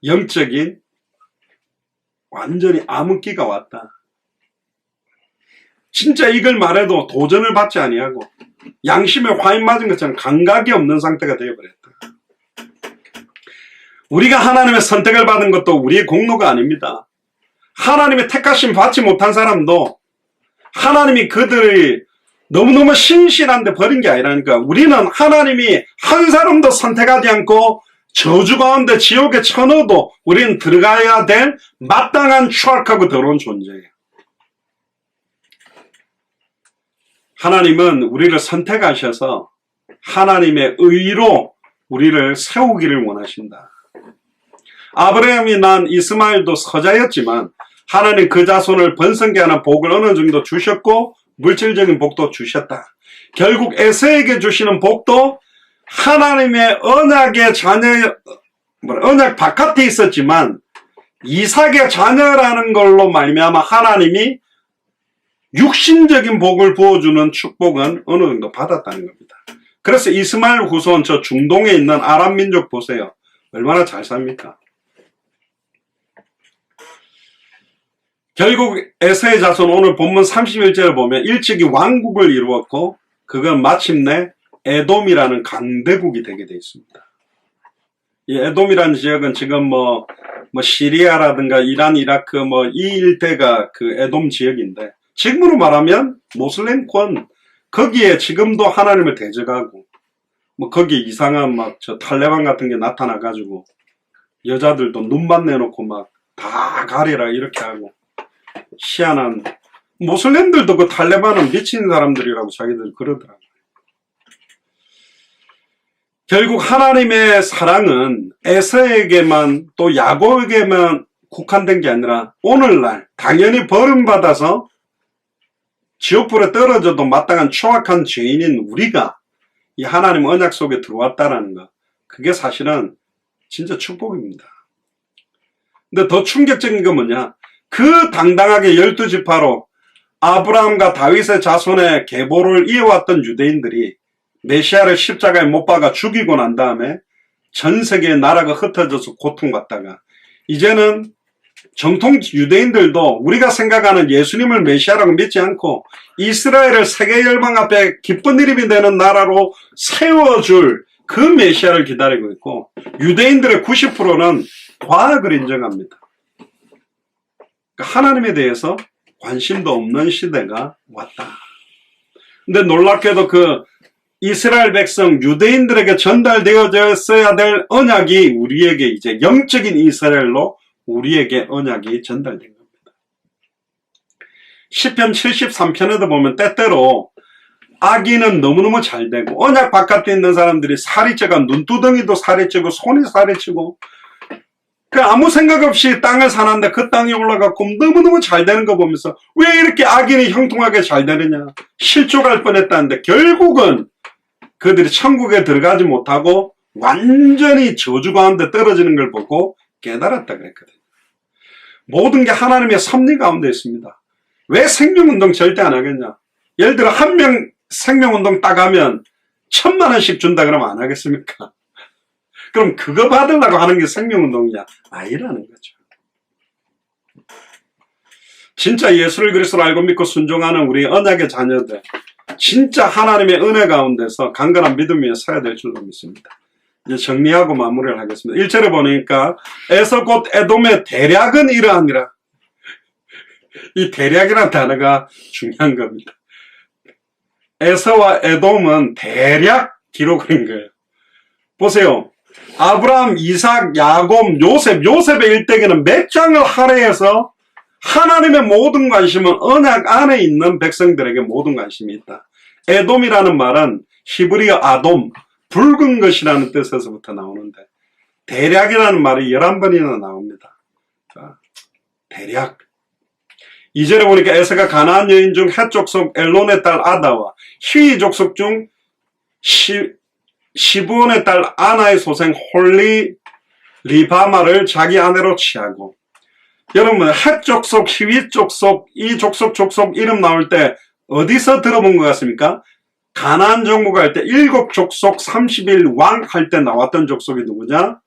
영적인 완전히 암흑기가 왔다. 진짜 이걸 말해도 도전을 받지 아니하고 양심에 화인 맞은 것처럼 감각이 없는 상태가 되어버렸다. 우리가 하나님의 선택을 받은 것도 우리의 공로가 아닙니다. 하나님의 택하심 받지 못한 사람도 하나님이 그들이 너무너무 신실한데 버린 게 아니라니까. 우리는 하나님이 한 사람도 선택하지 않고 저주 가운데 지옥에 쳐넣어도 우리는 들어가야 될 마땅한 추악하고 더러운 존재예요. 하나님은 우리를 선택하셔서 하나님의 의로 우리를 세우기를 원하신다. 아브라함이 난 이스마엘도 서자였지만 하나님 그 자손을 번성케 하는 복을 어느 정도 주셨고 물질적인 복도 주셨다. 결국 에서에게 주시는 복도 하나님의 언약의 자녀, 언약 바깥에 있었지만 이삭의 자녀라는 걸로 말미암아 하나님이 육신적인 복을 부어주는 축복은 어느 정도 받았다는 겁니다. 그래서 이스마엘 후손 저 중동에 있는 아람 민족 보세요. 얼마나 잘 삽니까? 결국 에서의 자손 오늘 본문 31절을 보면 일찍이 왕국을 이루었고 그건 마침내 에돔이라는 강대국이 되게 되어 있습니다. 이 에돔이라는 지역은 지금 뭐 시리아라든가 이란, 이라크 이 일대가 그 에돔 지역인데 지금으로 말하면 모슬렘권 거기에 지금도 하나님을 대적하고 거기 이상한 저 탈레반 같은 게 나타나가지고 여자들도 눈만 내놓고 막 다 가리라 이렇게 하고 희한한 모슬렘들도 그 탈레반은 미친 사람들이라고 자기들 그러더라고요. 결국 하나님의 사랑은 에서에게만 또 야곱에게만 국한된 게 아니라 오늘날 당연히 버림받아서 지옥불에 떨어져도 마땅한 추악한 죄인인 우리가 이 하나님 언약 속에 들어왔다라는 거, 그게 사실은 진짜 축복입니다. 근데 더 충격적인 건 뭐냐? 그 당당하게 12지파로 아브라함과 다윗의 자손의 계보를 이어왔던 유대인들이 메시아를 십자가에 못 박아 죽이고 난 다음에 전 세계의 나라가 흩어져서 고통받다가 이제는 정통 유대인들도 우리가 생각하는 예수님을 메시아라고 믿지 않고 이스라엘을 세계 열방 앞에 기쁜 이름이 되는 나라로 세워줄 그 메시아를 기다리고 있고 유대인들의 90%는 과학을 인정합니다. 하나님에 대해서 관심도 없는 시대가 왔다. 근데 놀랍게도 그 이스라엘 백성 유대인들에게 전달되어졌어야 될 언약이 우리에게 이제 영적인 이스라엘로 우리에게 언약이 전달된 겁니다. 시편 73편에도 보면 때때로 악인은 너무너무 잘 되고 언약 바깥에 있는 사람들이 살이 쪄가 눈두덩이도 살이 찌고 손이 살이 찌고 아무 생각 없이 땅을 사는데 그 땅이 올라가고 너무너무 잘 되는 거 보면서 왜 이렇게 악인이 형통하게 잘 되느냐 실족할 뻔했다는데 결국은 그들이 천국에 들어가지 못하고 완전히 저주 가운데 떨어지는 걸 보고 깨달았다 그랬거든요. 모든 게 하나님의 섭리 가운데 있습니다. 왜 생명운동 절대 안 하겠냐? 예를 들어 한 명 생명운동 딱 하면 1,000만 원씩 준다 그러면 안 하겠습니까? 그럼 그거 받으려고 하는 게 생명운동이냐? 아니라는 거죠. 진짜 예수를 그리스도로 알고 믿고 순종하는 우리 언약의 자녀들, 진짜 하나님의 은혜 가운데서 강건한 믿음 위에 서야 될 줄로 믿습니다. 이제 정리하고 마무리를 하겠습니다. 1절에 보니까 에서 곧 에돔의 대략은 이러하니라. 이 대략이라는 단어가 중요한 겁니다. 에서와 에돔은 대략 기록한 거예요. 보세요. 아브라함, 이삭, 야곱, 요셉의 일대기는 몇 장을 할애해서 하나님의 모든 관심은 언약 안에 있는 백성들에게 모든 관심이 있다. 에돔이라는 말은 히브리어 아돔, 붉은 것이라는 뜻에서부터 나오는데 대략이라는 말이 11번이나 나옵니다. 자, 대략. 2절에 보니까 에서가 가나안 여인 중 헷 족속 엘론의 딸 아다와 히위 족속 중 시브온의 딸 아나의 소생 홀리 리바마를 자기 아내로 취하고, 여러분 헷 족속, 히위 족속, 이 족속 이름 나올 때 어디서 들어본 것 같습니까? 가나안 정복 할 때 7족속 31왕 할 때 나왔던 족속이 누구냐?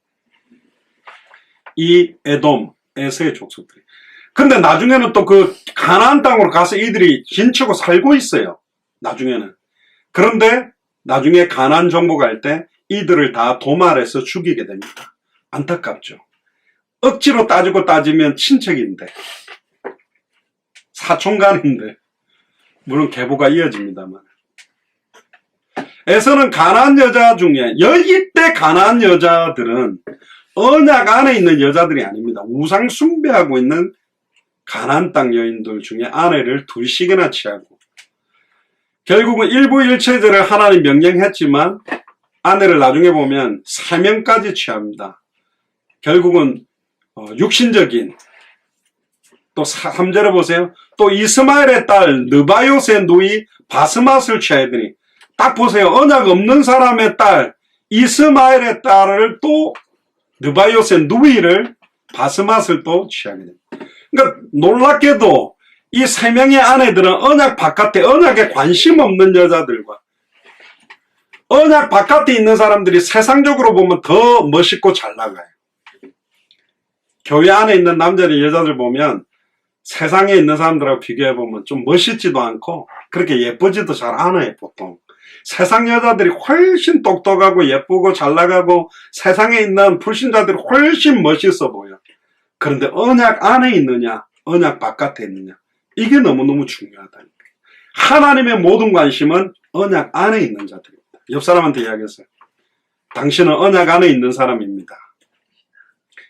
이 에돔, 에서의 족속들이. 근데 나중에는 또 그 가나안 땅으로 가서 이들이 진치고 살고 있어요. 나중에는. 그런데 나중에 가나안 정복할 때 이들을 다 도말해서 죽이게 됩니다. 안타깝죠. 억지로 따지면 친척인데, 사촌간인데, 물론 계보가 이어집니다만. 에서는 가나안 여자 중에, 이때 가나안 여자들은 언약 안에 있는 여자들이 아닙니다. 우상 숭배하고 있는 가나안 땅 여인들 중에 아내를 둘씩이나 취하고, 결국은 일부 일체제를 하나님 명령했지만 아내를 나중에 보면 3명까지 취합니다. 결국은 육신적인, 또 3절에 보세요. 또 이스마엘의 딸 느바요스의 누이 바스맛을 취해야 되니, 딱 보세요. 언약 없는 사람의 딸 이스마엘의 딸을 또 느바요스의 누이를 바스맛을 또 취하게 됩니다. 그러니까 놀랍게도 이 3명의 아내들은 언약 바깥에, 언약에 관심 없는 여자들과 언약 바깥에 있는 사람들이 세상적으로 보면 더 멋있고 잘 나가요. 교회 안에 있는 남자들 여자들 보면 세상에 있는 사람들하고 비교해보면 좀 멋있지도 않고 그렇게 예쁘지도 잘 않아요. 보통 세상 여자들이 훨씬 똑똑하고 예쁘고 잘 나가고 세상에 있는 불신자들이 훨씬 멋있어 보여. 그런데 언약 안에 있느냐 언약 바깥에 있느냐, 이게 너무너무 중요하다니까. 하나님의 모든 관심은 언약 안에 있는 자들입니다. 옆 사람한테 이야기했어요. 당신은 언약 안에 있는 사람입니다.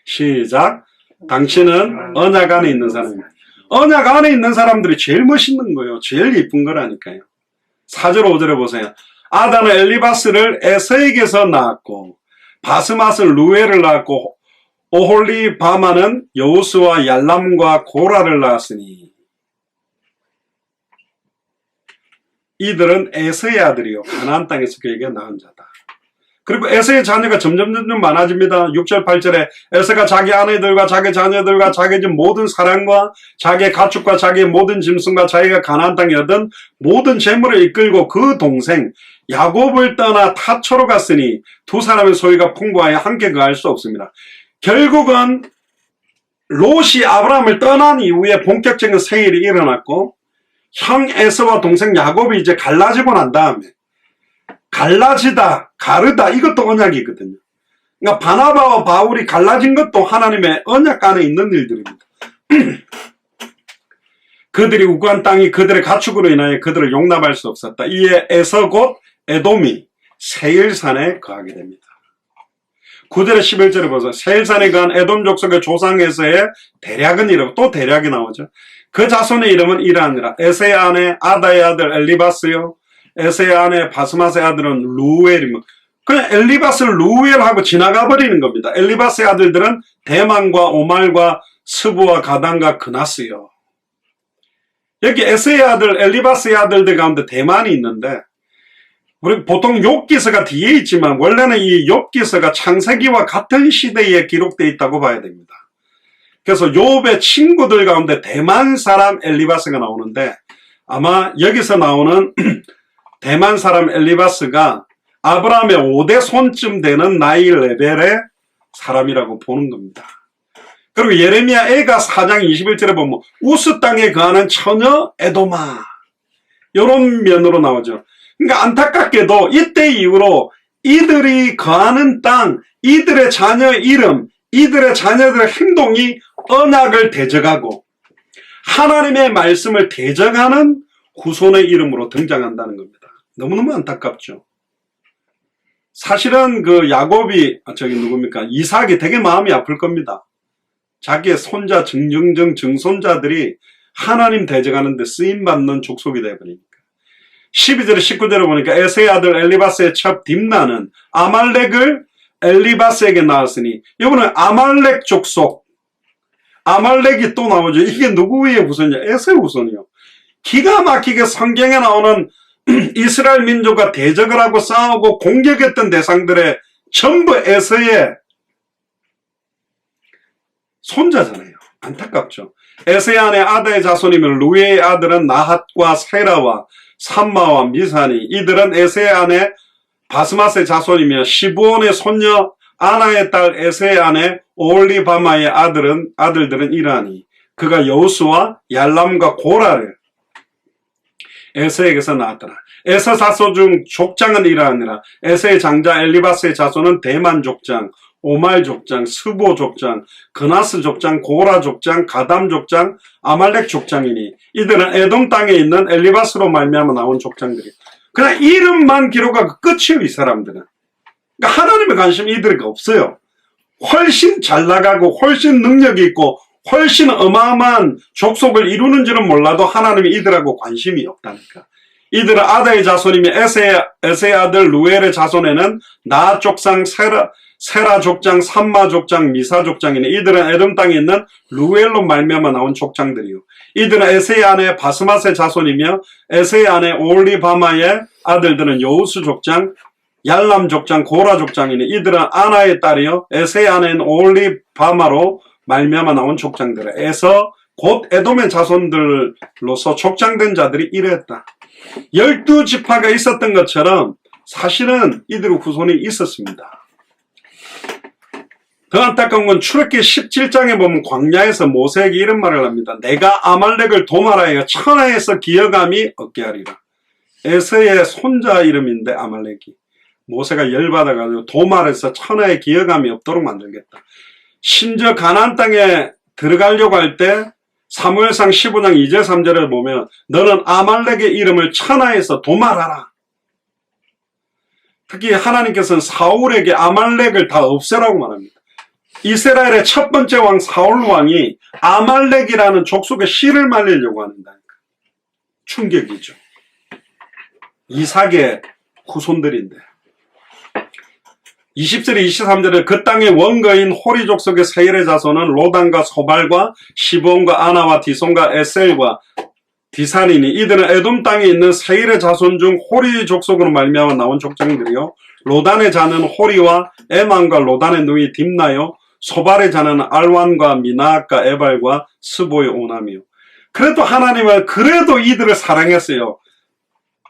시작. 당신은 언약 안에 있는 사람입니다. 언약 안에 있는 사람들이 제일 멋있는 거예요. 제일 이쁜 거라니까요. 4절 5절에 보세요. 아다는 엘리바스를 에서에게서 낳았고 바스맛은 루엘을 낳았고 오홀리바마는 여우스와 얄람과 고라를 낳았으니, 이들은 에서의 아들이요 가나안 땅에서 그에게 낳은 자다. 그리고 에서의 자녀가 점점 많아집니다. 6절 8절에 에서가 자기 아내들과 자기 자녀들과 자기 집 모든 사랑과 자기의 가축과 자기의 모든 짐승과 자기가 가나안 땅에 얻은 모든 재물을 이끌고 그 동생 야곱을 떠나 타초로 갔으니 두 사람의 소유가 풍부하여 함께 거할 수 없습니다. 결국은 롯이 아브라함을 떠난 이후에 본격적인 생일이 일어났고, 형 에서와 동생 야곱이 이제 갈라지고 난 다음에, 갈라지다, 가르다, 이것도 언약이거든요. 그러니까 바나바와 바울이 갈라진 것도 하나님의 언약 안에 있는 일들입니다. 그들이 우구한 땅이 그들의 가축으로 인하여 그들을 용납할 수 없었다. 이에 에서 곧 에돔이 세일산에 거하게 됩니다. 9절에 11절에 보세요. 세일산에 거한 에돔 족속의 조상 에서의 대략은 이라고, 또 대략이 나오죠. 그 자손의 이름은 이러하니라. 에서의 아내 아다의 아들 엘리바스요, 에서의 아내 바스맛의 아들은 루엘이며, 그냥 엘리바스를 루엘하고 지나가 버리는 겁니다. 엘리바스의 아들들은 대만과 오말과 스부와 가단과 그나스요. 여기 에서의 아들 엘리바스의 아들들 가운데 대만이 있는데, 우리 보통 욥기서가 뒤에 있지만 원래는 이 욥기서가 창세기와 같은 시대에 기록되어 있다고 봐야 됩니다. 그래서 욥의 친구들 가운데 대만 사람 엘리바스가 나오는데, 아마 여기서 나오는 대만 사람 엘리바스가 아브라함의 5대 손쯤 되는 나이 레벨의 사람이라고 보는 겁니다. 그리고 예레미야 애가 4장 21절에 보면 우스 땅에 거하는 처녀 에도마, 이런 면으로 나오죠. 그러니까 안타깝게도 이때 이후로 이들이 거하는 땅, 이들의 자녀의 이름, 이들의 자녀들의 행동이 언약을 대적하고 하나님의 말씀을 대적하는 후손의 이름으로 등장한다는 겁니다. 너무너무 안타깝죠. 사실은 그 야곱이 누굽니까? 이삭이 되게 마음이 아플 겁니다. 자기의 손자 증손자들이 하나님 대적하는데 쓰임받는 족속이 되어버리니까. 12절 19절을 보니까 에세의 아들 엘리바스의 첩 딥나는 아말렉을 엘리바스에게 낳았으니, 이번에 아말렉 족속, 아말렉이 또 나오죠. 이게 누구의 후손이냐? 에세의 후손이요. 기가 막히게 성경에 나오는 이스라엘 민족과 대적을 하고 싸우고 공격했던 대상들의 전부 에서의 손자잖아요. 안타깝죠. 에서의 아내 아다의 자손이면 루의 아들은 나핫과 세라와 삼마와 미사니, 이들은 에서의 아내 바스맛의 자손이며 시브온의 손녀 아나의 딸 에서의 아내 오홀리바마의 아들들은 이러하니, 그가 여우수와 얄람과 고라를 에서에게서 낳았더라. 에서 자손 중 족장은 이러하니라. 에서의 장자 엘리바스의 자손은 대만 족장, 오말 족장, 스보 족장, 그나스 족장, 고라 족장, 가담 족장, 아말렉 족장이니, 이들은 에돔 땅에 있는 엘리바스로 말미암아 나온 족장들이에요. 그냥 이름만 기록하고 끝이에요, 이 사람들은. 그러니까 하나님의 관심이 이들에게 없어요. 훨씬 잘 나가고 훨씬 능력이 있고 훨씬 어마어마한 족속을 이루는지는 몰라도 하나님이 이들하고 관심이 없다니까. 이들은 아다의 자손이며 에세의 아들 루엘의 자손에는 나핫 족장, 세라 족장, 삼마 족장, 미사 족장이니, 이들은 에돔 땅에 있는 루엘로 말미암아 나온 족장들이요. 이들은 에세의 아내 바스맛의 자손이며 에세의 아내 오홀리바마의 아들들은 여우수 족장, 얄람 족장, 고라 족장이니, 이들은 아나의 딸이요 에세의 아내는 오홀리바마로 말미암아 나온 족장들. 에서 곧 에돔의 자손들로서 족장된 자들이 이랬다. 12지파가 있었던 것처럼 사실은 이들의 후손이 있었습니다. 더 안타까운 건 출애굽기 17장에 보면 광야에서 모세에게 이런 말을 합니다. 내가 아말렉을 도말하여 천하에서 기여감이 없게 하리라. 에서의 손자 이름인데 아말렉이. 모세가 열받아가지고 도말해서 천하에 기여감이 없도록 만들겠다. 심지어 가나안 땅에 들어가려고 할 때 사무엘상 15장 2절 3절을 보면 너는 아말렉의 이름을 천하에서 도말하라. 특히 하나님께서는 사울에게 아말렉을 다 없애라고 말합니다. 이스라엘의 첫 번째 왕 사울 왕이 아말렉이라는 족속의 씨를 말리려고 한다니까. 충격이죠. 이삭의 후손들인데. 20절 23절에 그 땅의 원거인 호리 족속의 세일의 자손은 로단과 소발과 시본과 아나와 디손과 에셀과 디산이니, 이들은 에돔 땅에 있는 세일의 자손 중 호리 족속으로 말미암아 나온 족장들이요. 로단의 자는 호리와 에만과 로단의 누이 딥나요. 소발의 자는 알완과 미나앗과 에발과 스보의 오남이요. 그래도 하나님은 그래도 이들을 사랑했어요.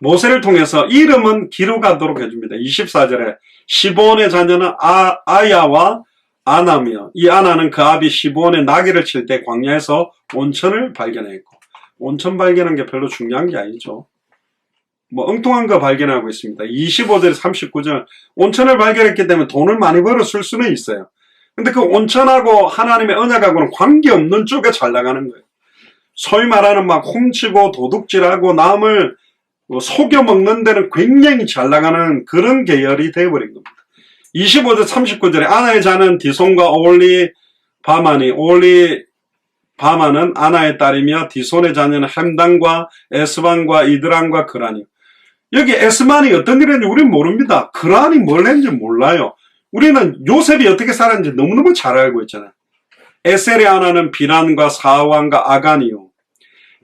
모세를 통해서 이름은 기록하도록 해줍니다. 24절에 시브온의 자녀는 아야와 아나며, 이 아나는 그 아비 시브온의 나귀를 칠 때 광야에서 온천을 발견했고, 온천 발견한 게 별로 중요한 게 아니죠. 뭐 엉뚱한 거 발견하고 있습니다. 25절 39절 온천을 발견했기 때문에 돈을 많이 벌어 쓸 수는 있어요. 근데 그 온천하고 하나님의 언약하고는 관계없는 쪽에 잘 나가는 거예요. 소위 말하는 막 훔치고 도둑질하고 남을 속여 먹는 데는 굉장히 잘 나가는 그런 계열이 되어버린 겁니다. 25절 39절에 아나의 자는 디손과 오홀리바마니, 오홀리바마는 아나의 딸이며 디손의 자녀는 햄단과 에스반과 이드란과 그라니. 여기 에스만이 어떤 일을 했는지 우리는 모릅니다. 그란이 뭘 했는지 몰라요. 우리는 요셉이 어떻게 살았는지 너무너무 잘 알고 있잖아요. 에셀의 아나는 비란과 사완과 아간이요.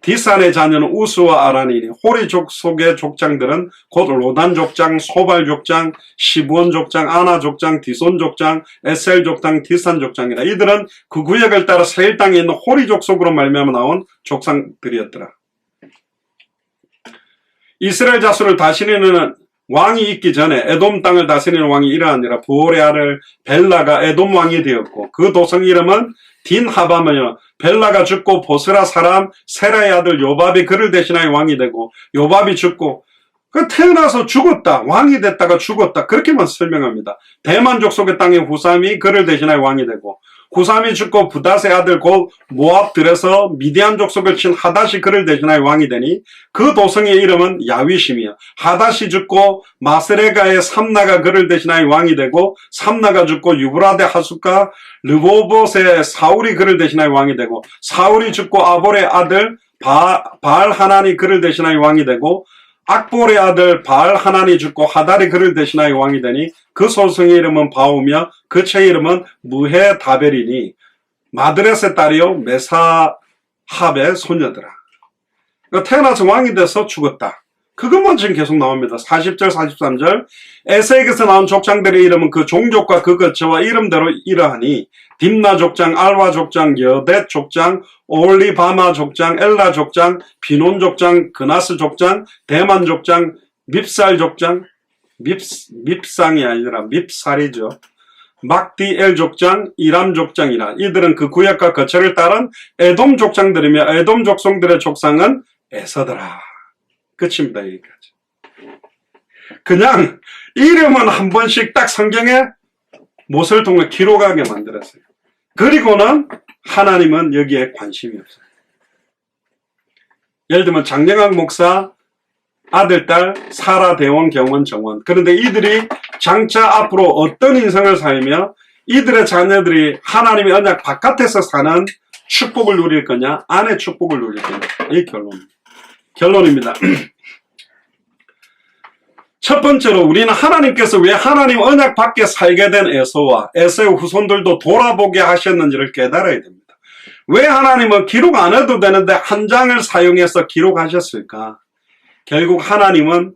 디산의 자녀는 우스와 아란이니, 호리 족속의 족장들은 곧 로단 족장, 소발 족장, 시브온 족장, 아나 족장, 디손 족장, 에셀 족장, 디산 족장이라. 이들은 그 구역을 따라 세일 땅에 있는 호리 족속으로 말미암아 나온 족장들이었더라. 이스라엘 자손을 다스리는 왕이 있기 전에 에돔 땅을 다스리는 왕이 이러하니라. 부올의 아들 벨라가 에돔 왕이 되었고 그 도성 이름은 딘하바며 벨라가 죽고 보스라 사람 세라의 아들 요밥이 그를 대신하여 왕이 되고 요밥이 죽고 그 태어나서 죽었다. 왕이 됐다가 죽었다. 그렇게만 설명합니다. 대만 족속의 땅의 후삼이 그를 대신하여 왕이 되고 후삼이 죽고 부닷의 아들 곧 모압들에서 미디안 족속을 친 하닷이 그를 대신하여 왕이 되니 그 도성의 이름은 야윗이며 하닷이 죽고 마스레가의 삼나가 그를 대신하여 왕이 되고 삼나가 죽고 유브라데 하숫과 르보봇의 사울이 그를 대신하여 왕이 되고 사울이 죽고 아볼의 아들 바알 하난이 그를 대신하여 왕이 되고 악볼의 아들 바알 하난이 죽고 하달이 그를 대신하여 왕이 되니 그 소성의 이름은 바오며 그 처의 이름은 무헤다벨이니 마드렛의 딸이요 메사합의 소녀더라. 태어나서 왕이 돼서 죽었다. 그것만 지금 계속 나옵니다. 40절 43절 에세에게서 나온 족장들의 이름은 그 종족과 그 거처와 이름대로 이러하니 딥나 족장, 알와 족장, 여댓 족장, 올리바마 족장, 엘라 족장, 비논 족장, 그나스 족장, 대만 족장, 밉살 족장, 밉상이 아니라 밉살이죠. 막디엘 족장, 이람 족장이라. 이들은 그 구역과 거처를 따른 에돔 족장들이며 에돔 족속들의 족상은 에서더라. 끝입니다. 여기까지. 그냥 이름은 한 번씩 딱 성경에 못을 통해 기록하게 만들었어요. 그리고는 하나님은 여기에 관심이 없어요. 예를 들면 장영학 목사 아들, 딸, 사라, 대원, 경원, 정원. 그런데 이들이 장차 앞으로 어떤 인생을 살며 이들의 자녀들이 하나님의 언약 바깥에서 사는 축복을 누릴 거냐, 안의 축복을 누릴 거냐. 이 결론입니다. 첫 번째로 우리는 하나님께서 왜 하나님 언약 밖에 살게 된 에서와 에서의 후손들도 돌아보게 하셨는지를 깨달아야 됩니다. 왜 하나님은 기록 안 해도 되는데 한 장을 사용해서 기록하셨을까? 결국 하나님은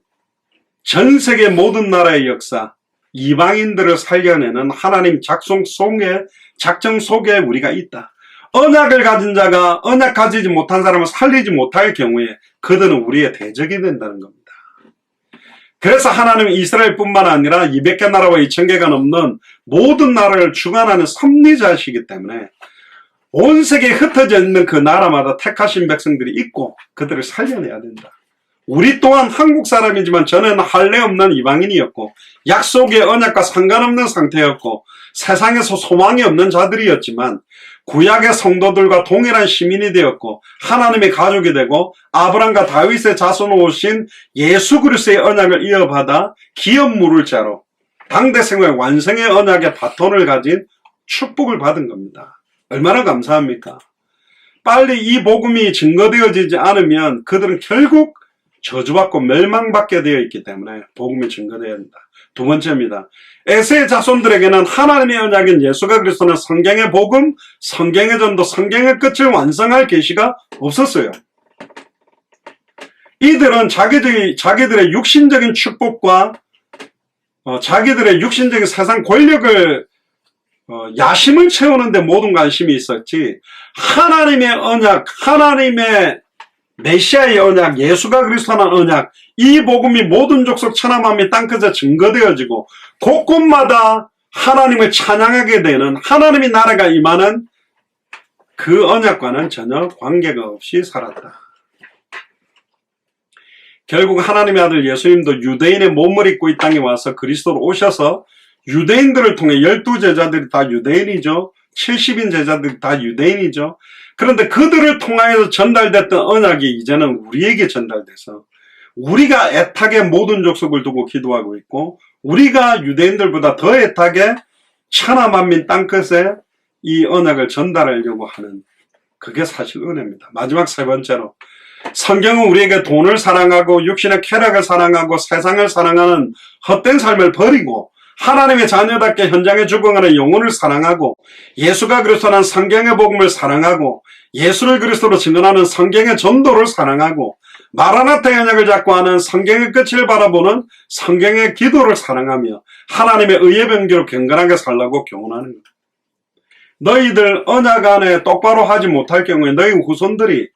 전 세계 모든 나라의 역사, 이방인들을 살려내는 하나님 작정 속에 우리가 있다. 언약을 가진 자가 언약 가지지 못한 사람을 살리지 못할 경우에 그들은 우리의 대적이 된다는 겁니다. 그래서 하나님은 이스라엘뿐만 아니라 200개 나라와 2000개가 넘는 모든 나라를 주관하는 섭리자시기 때문에 온 세계에 흩어져 있는 그 나라마다 택하신 백성들이 있고 그들을 살려내야 된다. 우리 또한 한국 사람이지만 저는 할례 없는 이방인이었고 약속의 언약과 상관없는 상태였고 세상에서 소망이 없는 자들이었지만 구약의 성도들과 동일한 시민이 되었고 하나님의 가족이 되고 아브람과 다윗의 자손으로 오신 예수 그리스도의 언약을 이어받아 기업 물을 자로 당대 생활 완성의 언약의 바톤을 가진 축복을 받은 겁니다. 얼마나 감사합니까? 빨리 이 복음이 증거되어지지 않으면 그들은 결국 저주받고 멸망받게 되어 있기 때문에 복음이 증거되어야 한다. 두 번째입니다. 에세의 자손들에게는 하나님의 언약인 예수가 그리스도는 성경의 복음, 성경의 전도, 성경의 끝을 완성할 계시가 없었어요. 이들은 자기들의 육신적인 축복과 자기들의 육신적인 세상 권력을 야심을 채우는데 모든 관심이 있었지 하나님의 언약, 하나님의 메시아의 언약, 예수가 그리스도라는 언약, 이 복음이 모든 족속 천하만민 땅끝에 증거되어지고 곳곳마다 하나님을 찬양하게 되는 하나님의 나라가 임하는 그 언약과는 전혀 관계가 없이 살았다. 결국 하나님의 아들 예수님도 유대인의 몸을 입고 이 땅에 와서 그리스도로 오셔서 유대인들을 통해 12제자들이 다 유대인이죠. 70인 제자들이 다 유대인이죠. 그런데 그들을 통하여서 전달됐던 언약이 이제는 우리에게 전달돼서 우리가 애타게 모든 족속을 두고 기도하고 있고 우리가 유대인들보다 더 애타게 천하만민 땅끝에 이 언약을 전달하려고 하는 그게 사실 은혜입니다. 마지막 세 번째로 성경은 우리에게 돈을 사랑하고 육신의 쾌락을 사랑하고 세상을 사랑하는 헛된 삶을 버리고 하나님의 자녀답게 현장에 죽어가는 영혼을 사랑하고 예수가 그리스도라는 성경의 복음을 사랑하고 예수를 그리스도로 증언하는 성경의 전도를 사랑하고 마라나타의 언약을 잡고 하는 성경의 끝을 바라보는 성경의 기도를 사랑하며 하나님의 의의 병기로 경건하게 살라고 교훈하는 것. 너희들 언약 안에 똑바로 하지 못할 경우에 너희 후손들이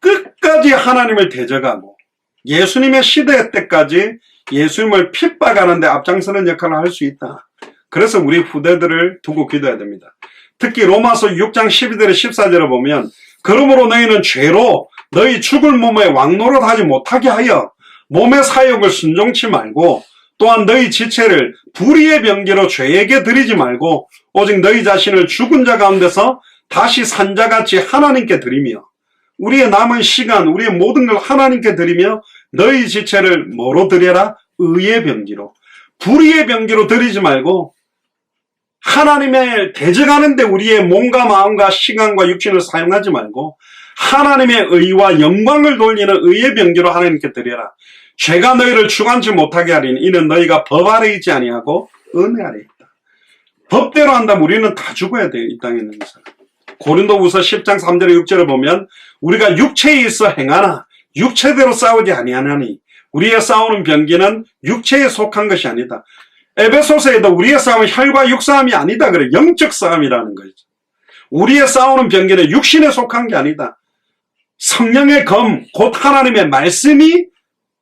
끝까지 하나님을 대적하고 예수님의 시대 때까지 예수님을 핍박하는 데 앞장서는 역할을 할 수 있다. 그래서 우리 후대들을 두고 기도해야 됩니다. 특히 로마서 6장 12절에 14절을 보면 그러므로 너희는 죄로 너희 죽을 몸에 왕노릇 하지 못하게 하여 몸의 사욕을 순종치 말고 또한 너희 지체를 불의의 병기로 죄에게 드리지 말고 오직 너희 자신을 죽은 자 가운데서 다시 산 자같이 하나님께 드리며 우리의 남은 시간 우리의 모든 걸 하나님께 드리며 너희 지체를 뭐로 드려라? 의의 병기로. 불의의 병기로 드리지 말고 하나님의 대적하는데 우리의 몸과 마음과 시간과 육신을 사용하지 말고 하나님의 의와 영광을 돌리는 의의 병기로 하나님께 드려라. 죄가 너희를 주관치 못하게 하리니 이는 너희가 법 아래 있지 아니하고 은혜 아래 있다. 법대로 한다면 우리는 다 죽어야 돼요. 이 땅에 있는 사람. 고린도후서 10장 3절에 6절을 보면 우리가 육체에 있어 행하나 육체대로 싸우지 아니하나니 우리의 싸우는 병기는 육체에 속한 것이 아니다. 에베소서에도 우리의 싸움은 혈과 육 싸움이 아니다. 그래. 영적 싸움이라는 거죠. 우리의 싸우는 병기는 육신에 속한 게 아니다. 성령의 검, 곧 하나님의 말씀이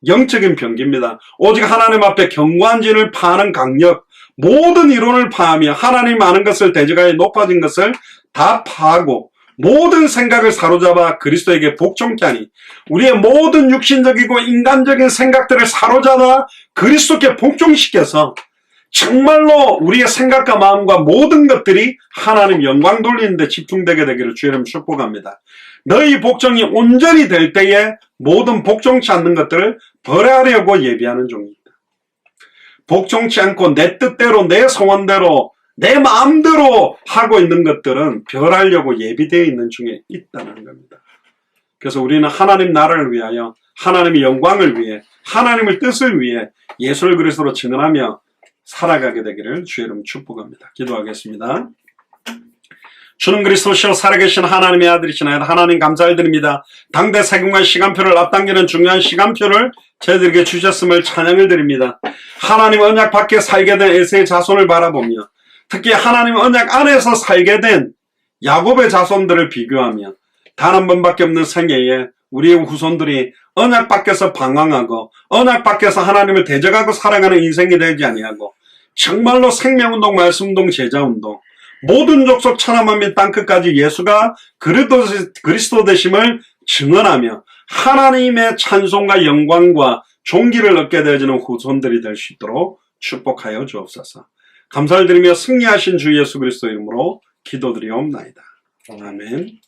영적인 병기입니다. 오직 하나님 앞에 견고한 진을 파는 강력, 모든 이론을 파하며 하나님 아는 것을 대적하여 높아진 것을 다 파하고 모든 생각을 사로잡아 그리스도에게 복종케 하니 우리의 모든 육신적이고 인간적인 생각들을 사로잡아 그리스도께 복종시켜서 정말로 우리의 생각과 마음과 모든 것들이 하나님 영광 돌리는 데 집중되게 되기를 주의 이름 축복합니다. 너희 복종이 온전히 될 때에 모든 복종치 않는 것들을 벌하려고 예비하는 종이다. 복종치 않고 내 뜻대로 내 소원대로 내 마음대로 하고 있는 것들은 벌하려고 예비되어 있는 중에 있다는 겁니다. 그래서 우리는 하나님 나라를 위하여 하나님의 영광을 위해 하나님의 뜻을 위해 예수 그리스도로 증언하며 살아가게 되기를 주의 이름 축복합니다. 기도하겠습니다. 주는 그리스도시요 살아계신 하나님의 아들이시나이다. 하나님 감사드립니다. 당대 세금과 시간표를 앞당기는 중요한 시간표를 저희들에게 주셨음을 찬양을 드립니다. 하나님 언약 밖에 살게 된 에서의 자손을 바라보며 특히 하나님 언약 안에서 살게 된 야곱의 자손들을 비교하며 단 한 번밖에 없는 생애에 우리의 후손들이 언약 밖에서 방황하고 언약 밖에서 하나님을 대적하고 살아가는 인생이 되지 아니하고 정말로 생명운동, 말씀운동, 제자운동 모든 족속 천하만민 땅끝까지 예수가 그리스도 되심을 증언하며 하나님의 찬송과 영광과 존귀를 얻게 되어지는 후손들이 될 수 있도록 축복하여 주옵소서. 감사를 드리며 승리하신 주 예수 그리스도 이름으로 기도드리옵나이다. 아멘.